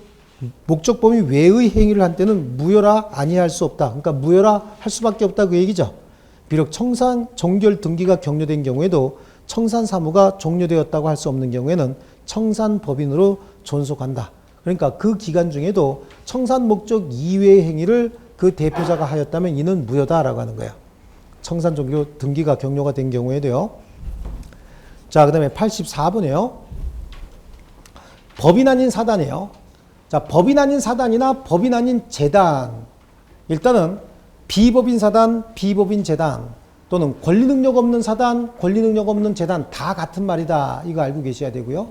범위 외의 행위를 한 때는 무효라 아니할 수 없다. 그러니까 무효라 할 수밖에 없다 그 얘기죠. 비록 청산 종결 등기가 격려된 경우에도 청산 사무가 종료되었다고 할 수 없는 경우에는 청산법인으로 존속한다. 그러니까 그 기간 중에도 청산 목적 이외의 행위를 그 대표자가 하였다면 이는 무효다라고 하는 거예요. 청산 종료 등기가 격려가 된 경우에도요. 자, 그 다음에 84번이에요. 법인 아닌 사단이에요. 자, 법인 아닌 사단이나 법인 아닌 재단. 일단은 비법인 사단, 비법인 재단 또는 권리 능력 없는 사단, 권리 능력 없는 재단 다 같은 말이다. 이거 알고 계셔야 되고요.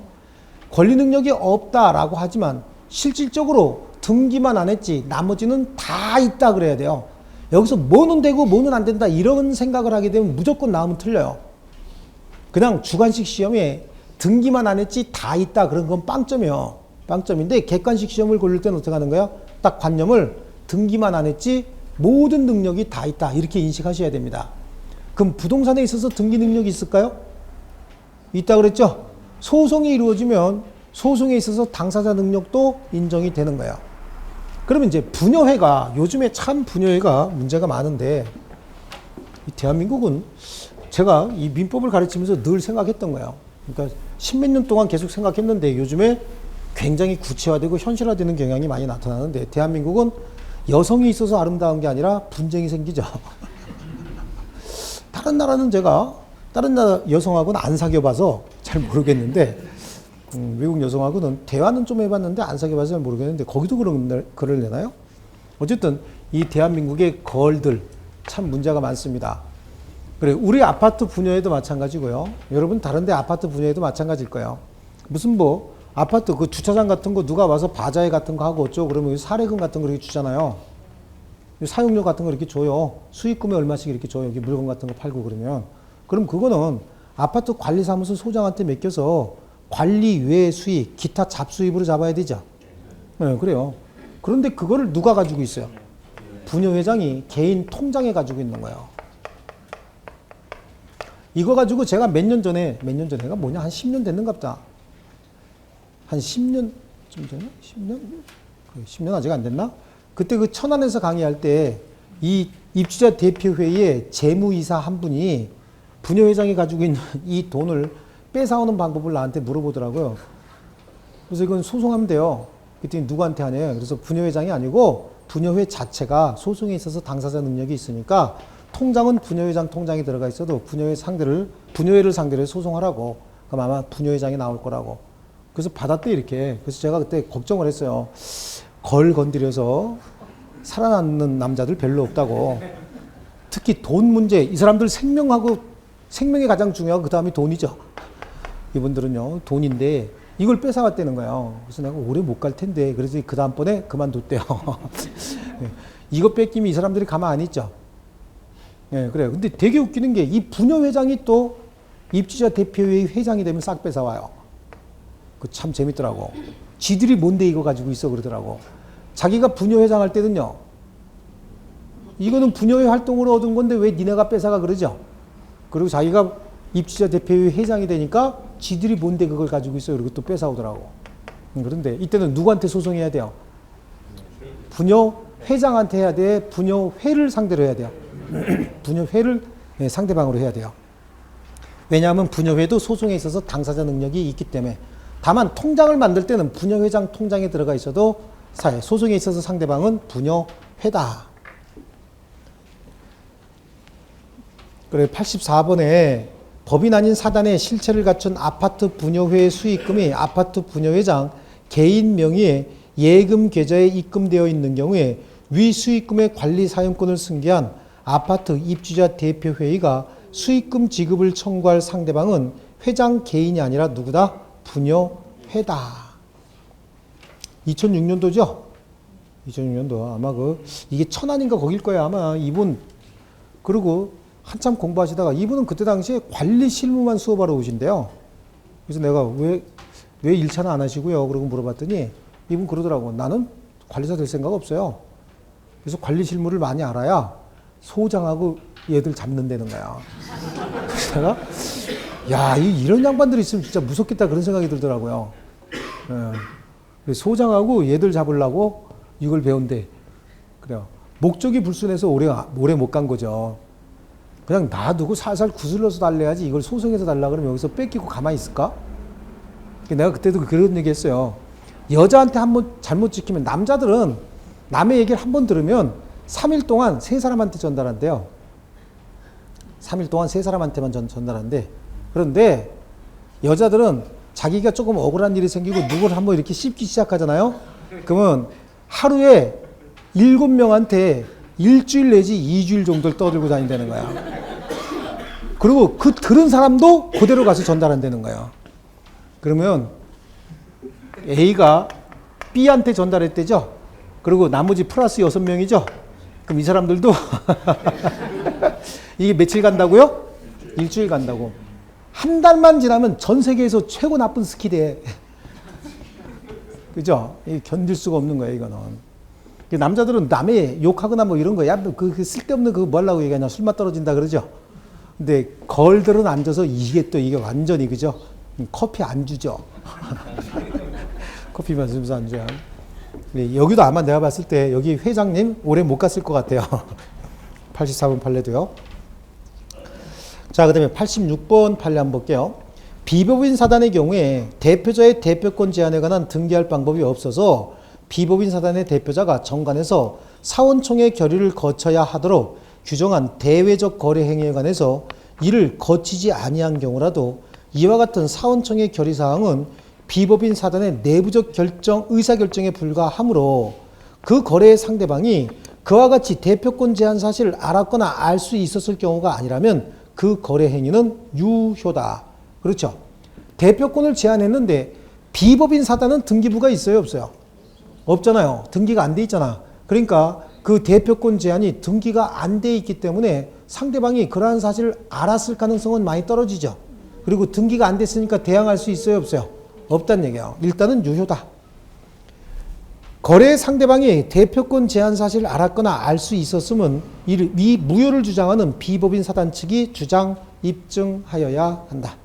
권리 능력이 없다라고 하지만 실질적으로 등기만 안 했지 나머지는 다 있다 그래야 돼요. 여기서 뭐는 되고 뭐는 안 된다 이런 생각을 하게 되면 무조건 나오면 틀려요. 그냥 주관식 시험에 등기만 안 했지 다 있다 그런 건 빵점이에요. 빵점인데 객관식 시험을 고를 때는 어떻게 하는 거예요? 딱 관념을 등기만 안 했지 모든 능력이 다 있다 이렇게 인식하셔야 됩니다. 그럼 부동산에 있어서 등기 능력이 있을까요? 있다 그랬죠? 소송이 이루어지면 소송에 있어서 당사자 능력도 인정이 되는 거예요. 그러면 이제 분여회가 요즘에 참 분여회가 문제가 많은데 이 대한민국은 제가 이 민법을 가르치면서 늘 생각했던 거예요. 그러니까 십몇 년 동안 계속 생각했는데 요즘에 굉장히 구체화되고 현실화되는 경향이 많이 나타나는데 대한민국은 여성이 있어서 아름다운 게 아니라 분쟁이 생기죠. 다른 나라는 제가 다른 나라 여성하고는 안 사귀어봐서 잘 모르겠는데 외국 여성하고는 대화는 좀 해봤는데 안 사귀어봐서 잘 모르겠는데 거기도 그런 글을 내나요? 어쨌든 이 대한민국의 거울들 참 문제가 많습니다. 그래 우리 아파트 분여에도 마찬가지고요. 여러분 다른 데 아파트 분여에도 마찬가지일 거예요. 무슨 뭐 아파트 그 주차장 같은 거 누가 와서 바자회 같은 거 하고 어쩌고 그러면 사례금 같은 거 이렇게 주잖아요. 사용료 같은 거 이렇게 줘요. 수익금에 얼마씩 이렇게 줘요. 여기 물건 같은 거 팔고 그러면. 그럼 그거는 아파트 관리사무소 소장한테 맡겨서 관리 외 수익, 기타 잡수입으로 잡아야 되죠. 네, 그래요. 그런데 그거를 누가 가지고 있어요? 분여회장이 개인 통장에 가지고 있는 거예요. 이거 가지고 제가 몇 년 전에가 뭐냐? 한 10년 됐는가 보다. 한 10년쯤 전에? 10년? 10년 아직 안 됐나? 그때 그 천안에서 강의할 때 이 입주자 대표회의에 재무이사 한 분이 분여회장이 가지고 있는 이 돈을 뺏어오는 방법을 나한테 물어보더라고요. 그래서 이건 소송하면 돼요. 그랬더니 누구한테 하냐? 그래서 분여회장이 아니고 분여회 자체가 소송에 있어서 당사자 능력이 있으니까 통장은 분여회장 통장에 들어가 있어도 분여회를 상대로 소송하라고. 그럼 아마 분여회장이 나올 거라고. 그래서 받았대, 이렇게. 그래서 제가 그때 걱정을 했어요. 걸 건드려서 살아남는 남자들 별로 없다고. 특히 돈 문제, 이 사람들 생명이 가장 중요하고 그 다음이 돈이죠. 이분들은요, 돈인데 이걸 뺏어갔다는 거예요. 그래서 내가 오래 못 갈 텐데, 그래서 그 다음번에 그만뒀대요. 이거 뺏기면 이 사람들이 가만 안 있죠. 예, 그래요. 근데 되게 웃기는 게 이 부녀 회장이 또 입주자 대표회의 회장이 되면 싹 뺏어와요. 그 참 재밌더라고. 지들이 뭔데 이거 가지고 있어 그러더라고. 자기가 부녀 회장 할 때는요, 이거는 부녀회 활동으로 얻은 건데 왜 니네가 뺏어가 그러죠. 그리고 자기가 입주자 대표회의 회장이 되니까 지들이 뭔데 그걸 가지고 있어 그리고 또 뺏어오더라고. 그런데 이때는 누구한테 소송해야 돼요? 부녀 회장한테 해야 돼? 부녀회를 상대로 해야 돼요? 부녀회를 상대방으로 해야 돼요. 왜냐하면 부녀회도 소송에 있어서 당사자 능력이 있기 때문에. 다만 통장을 만들 때는 부녀회장 통장에 들어가 있어도 소송에 있어서 상대방은 부녀회다. 그래 84번에 법인 아닌 사단의 실체를 갖춘 아파트 부녀회의 수익금이 아파트 부녀회장 개인 명의의 예금 계좌에 입금되어 있는 경우에 위 수익금의 관리 사용권을 승계한 아파트 입주자 대표회의가 수익금 지급을 청구할 상대방은 회장 개인이 아니라 누구다? 부녀회다. 2006년도죠? 2006년도 아마 이게 천안인가 거길 거야 아마. 이분 그리고 한참 공부하시다가 이분은 그때 당시에 관리 실무만 수업하러 오신대요. 그래서 내가 왜 1차는 안 하시고요? 그러고 물어봤더니 이분 그러더라고. 나는 관리사 될 생각 없어요. 그래서 관리 실무를 많이 알아야 소장하고 얘들 잡는다는 거야. 그래서 내가 야, 이런 양반들이 있으면 진짜 무섭겠다 그런 생각이 들더라고요. 예. 소장하고 얘들 잡으려고 이걸 배운대. 그래요. 목적이 불순해서 오래 못 간 거죠. 그냥 놔두고 살살 구슬러서 달래야지 이걸 소송해서 달라 그러면 여기서 뺏기고 가만히 있을까? 내가 그때도 그런 얘기 했어요. 여자한테 한번 잘못 지키면 남자들은 남의 얘기를 한번 들으면 3일 동안 3사람한테 전달한대요. 3일 동안 3사람한테만 전달한대. 그런데 여자들은 자기가 조금 억울한 일이 생기고 누구를 한번 이렇게 씹기 시작하잖아요. 그러면 하루에 7명한테 일주일 내지 2주일 정도를 떠들고 다닌다는 거야. 그리고 그 들은 사람도 그대로 가서 전달한다는 거야. 그러면 A가 B한테 전달했대죠. 그리고 나머지 플러스 6명이죠. 그럼 이 사람들도 이게 며칠 간다고요? 일주일 간다고. 한 달만 지나면 전 세계에서 최고 나쁜 스키 돼. 그죠? 견딜 수가 없는 거예요, 이거는. 남자들은 남의 욕하거나 뭐 이런 거, 야, 그 쓸데없는 그거 뭐 하려고 얘기하냐, 술맛 떨어진다 그러죠? 근데 걸들은 앉아서 이게 완전히, 그죠? 커피 안주죠. 커피 마시면서 안주야. 여기도 아마 내가 봤을 때 여기 회장님 오래 못 갔을 것 같아요. 84번 판례도요. 자, 그 다음에 86번 판례 한번 볼게요. 비법인 사단의 경우에 대표자의 대표권 제한에 관한 등기할 방법이 없어서 비법인 사단의 대표자가 정관에서 사원총회 결의를 거쳐야 하도록 규정한 대외적 거래 행위에 관해서 이를 거치지 아니한 경우라도 이와 같은 사원총회 결의 사항은 비법인 사단의 내부적 의사결정에 불과하므로 그 거래의 상대방이 그와 같이 대표권 제한 사실을 알았거나 알 수 있었을 경우가 아니라면 그 거래 행위는 유효다. 그렇죠? 대표권을 제한했는데 비법인 사단은 등기부가 있어요, 없어요? 없잖아요. 등기가 안 돼 있잖아. 그러니까 그 대표권 제한이 등기가 안 돼 있기 때문에 상대방이 그러한 사실을 알았을 가능성은 많이 떨어지죠. 그리고 등기가 안 됐으니까 대항할 수 있어요, 없어요? 없다는 얘기예요. 일단은 유효다. 거래 상대방이 대표권 제한 사실을 알았거나 알 수 있었으면 이 무효를 주장하는 비법인 사단 측이 주장 입증하여야 한다.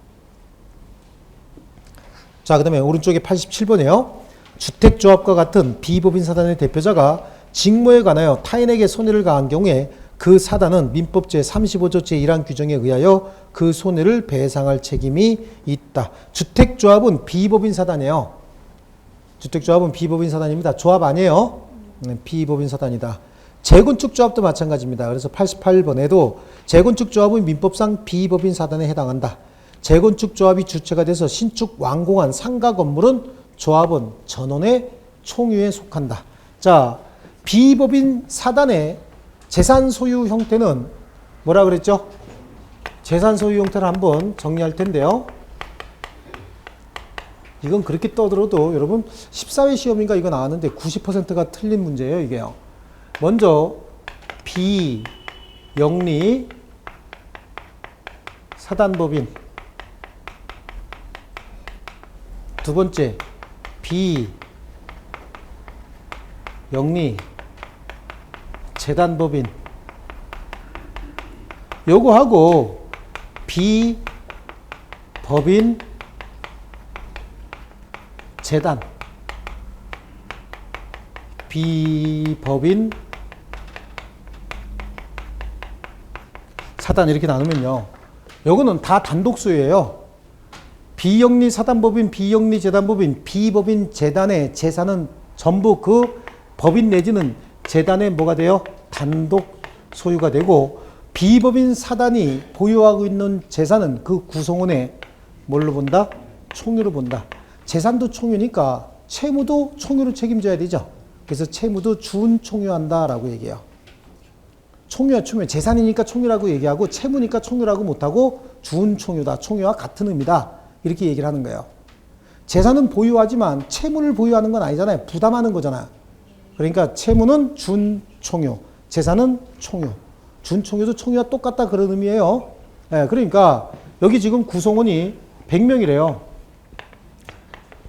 자, 그 다음에 오른쪽에 87번이에요. 주택조합과 같은 비법인 사단의 대표자가 직무에 관하여 타인에게 손해를 가한 경우에 그 사단은 민법 제35조 제1항 규정에 의하여 그 손해를 배상할 책임이 있다. 주택조합은 비법인 사단이에요. 주택조합은 비법인 사단입니다. 조합 아니에요. 비법인 사단이다. 재건축조합도 마찬가지입니다. 그래서 88번에도 재건축조합은 민법상 비법인 사단에 해당한다. 재건축 조합이 주체가 돼서 신축 완공한 상가 건물은 조합원 전원의 총유에 속한다. 자, 비법인 사단의 재산 소유 형태는 뭐라 그랬죠? 재산 소유 형태를 한번 정리할 텐데요. 이건 그렇게 떠들어도 여러분 14회 시험인가 이거 나왔는데 90%가 틀린 문제예요, 이게요. 먼저 비영리 사단법인, 두 번째 비영리 재단법인, 요거하고 비법인 재단, 비법인 사단 이렇게 나누면요. 요거는 다 단독수예요. 비영리 사단법인, 비영리 재단법인, 비법인 재단의 재산은 전부 그 법인 내지는 재단의 뭐가 돼요? 단독 소유가 되고, 비법인 사단이 보유하고 있는 재산은 그 구성원의 뭘로 본다? 총유로 본다. 재산도 총유니까 채무도 총유로 책임져야 되죠. 그래서 채무도 준총유한다라고 얘기해요. 총유야 총유. 재산이니까 총유라고 얘기하고 채무니까 총유라고 못하고 준총유다. 총유와 같은 의미다. 이렇게 얘기를 하는 거예요. 재산은 보유하지만 채무를 보유하는 건 아니잖아요. 부담하는 거잖아요. 그러니까 채무는 준총유, 재산은 총유. 준총유도 총유와 똑같다 그런 의미예요. 네, 그러니까 여기 지금 구성원이 100명이래요.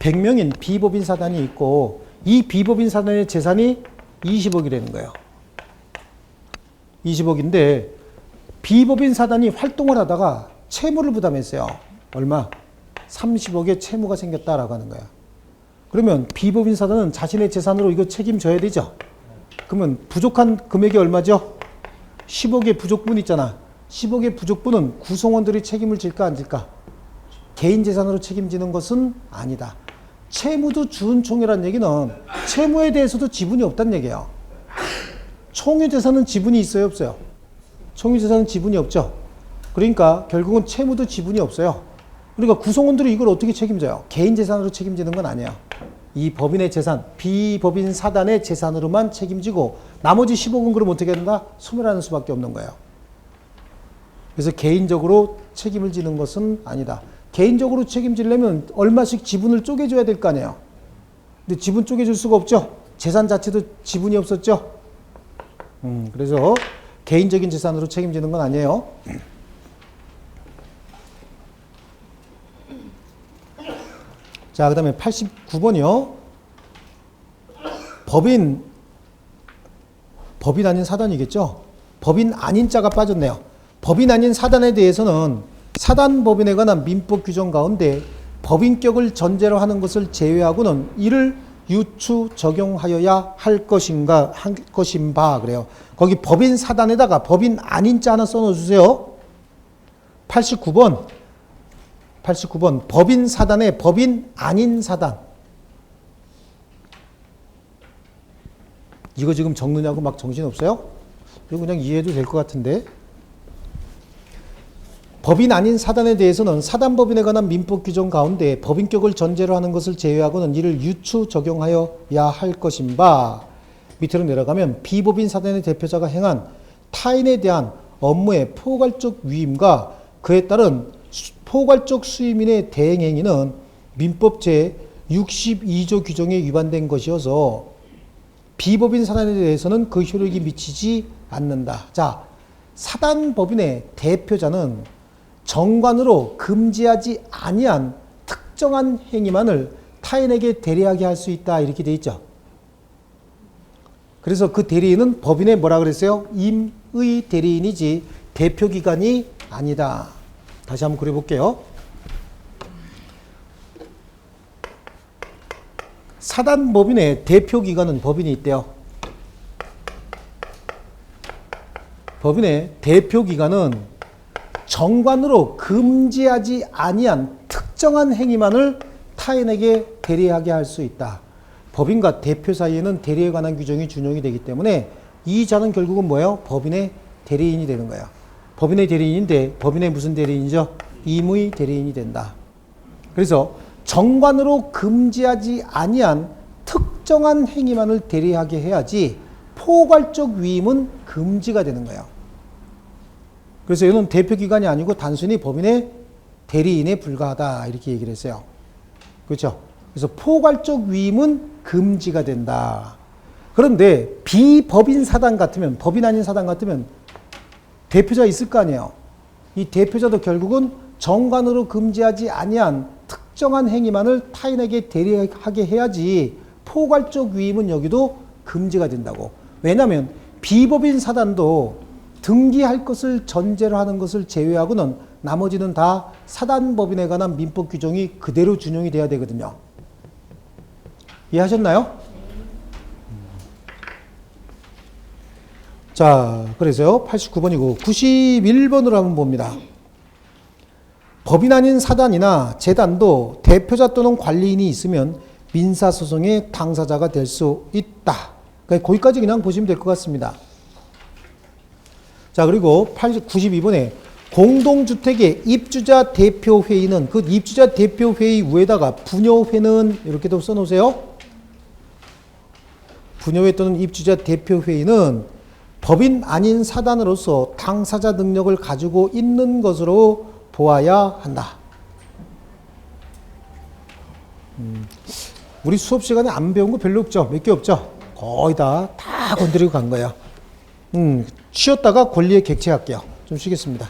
100명인 비법인 사단이 있고 이 비법인 사단의 재산이 20억이라는 거예요. 20억인데 비법인 사단이 활동을 하다가 채무를 부담했어요. 얼마? 30억의 채무가 생겼다라고 하는 거예요. 그러면 비법인 사단은 자신의 재산으로 이거 책임져야 되죠. 그러면 부족한 금액이 얼마죠? 10억의 부족분 있잖아. 10억의 부족분은 구성원들이 책임을 질까 안 질까? 개인 재산으로 책임지는 것은 아니다. 채무도 준총유라는 얘기는 채무에 대해서도 지분이 없다는 얘기예요. 총유 재산은 지분이 있어요, 없어요? 총유 재산은 지분이 없죠. 그러니까 결국은 채무도 지분이 없어요. 그러니까 구성원들이 이걸 어떻게 책임져요? 개인 재산으로 책임지는 건 아니에요. 이 법인의 재산, 비법인 사단의 재산으로만 책임지고 나머지 10억은 그럼 어떻게 된다? 소멸하는 수밖에 없는 거예요. 그래서 개인적으로 책임을 지는 것은 아니다. 개인적으로 책임지려면 얼마씩 지분을 쪼개줘야 될 거 아니에요. 근데 지분 쪼개줄 수가 없죠. 재산 자체도 지분이 없었죠. 그래서 개인적인 재산으로 책임지는 건 아니에요. 자, 그 다음에 89번이요. 법인 아닌 사단이겠죠. 법인 아닌 자가 빠졌네요. 법인 아닌 사단에 대해서는 사단법인에 관한 민법 규정 가운데 법인격을 전제로 하는 것을 제외하고는 이를 유추 적용하여야 할 것인가, 할 것인 바, 그래요. 거기 법인 사단에다가 법인 아닌 자 하나 써놓으세요. 89번. 법인 사단에 법인 아닌 사단. 이거 지금 적느냐고 막 정신없어요? 이거 그냥 이해해도 될 것 같은데. 법인 아닌 사단에 대해서는 사단법인에 관한 민법 규정 가운데 법인격을 전제로 하는 것을 제외하고는 이를 유추 적용하여야 할 것인 바. 밑으로 내려가면 비법인 사단의 대표자가 행한 타인에 대한 업무의 포괄적 위임과 그에 따른 포괄적 수임인의 대행행위는 민법 제62조 규정에 위반된 것이어서 비법인 사단에 대해서는 그 효력이 미치지 않는다. 자, 사단법인의 대표자는 정관으로 금지하지 아니한 특정한 행위만을 타인에게 대리하게 할 수 있다. 이렇게 돼 있죠. 그래서 그 대리인은 법인의 뭐라 그랬어요? 임의 대리인이지 대표기관이 아니다. 다시 한번 그려볼게요. 사단법인의 대표기관은 법인이 있대요. 법인의 대표기관은 정관으로 금지하지 아니한 특정한 행위만을 타인에게 대리하게 할 수 있다. 법인과 대표 사이에는 대리에 관한 규정이 준용이 되기 때문에 이 자는 결국은 뭐예요? 법인의 대리인이 되는 거예요. 법인의 대리인인데 법인의 무슨 대리인이죠? 임의 대리인이 된다. 그래서 정관으로 금지하지 아니한 특정한 행위만을 대리하게 해야지 포괄적 위임은 금지가 되는 거예요. 그래서 이건 대표기관이 아니고 단순히 법인의 대리인에 불과하다 이렇게 얘기를 했어요. 그렇죠? 그래서 포괄적 위임은 금지가 된다. 그런데 비법인 사단 같으면, 법인 아닌 사단 같으면 대표자 있을 거 아니에요. 이 대표자도 결국은 정관으로 금지하지 아니한 특정한 행위만을 타인에게 대리하게 해야지 포괄적 위임은 여기도 금지가 된다고. 왜냐하면 비법인 사단도 등기할 것을 전제로 하는 것을 제외하고는 나머지는 다 사단법인에 관한 민법 규정이 그대로 준용이 돼야 되거든요. 이해하셨나요? 자, 그래서요. 89번이고 91번으로 한번 봅니다. 법인 아닌 사단이나 재단도 대표자 또는 관리인이 있으면 민사소송의 당사자가 될 수 있다. 그러니까 거기까지 그냥 보시면 될 것 같습니다. 자, 그리고 92번에 공동주택의 입주자 대표회의는 그 입주자 대표회의 위에다가 분여회는 이렇게도 써놓으세요. 분여회 또는 입주자 대표회의는 법인 아닌 사단으로서 당사자 능력을 가지고 있는 것으로 보아야 한다. 우리 수업 시간에 안 배운 거 별로 없죠? 몇 개 없죠? 거의 다 건드리고 간 거예요. 쉬었다가 권리에 객체할게요. 좀 쉬겠습니다.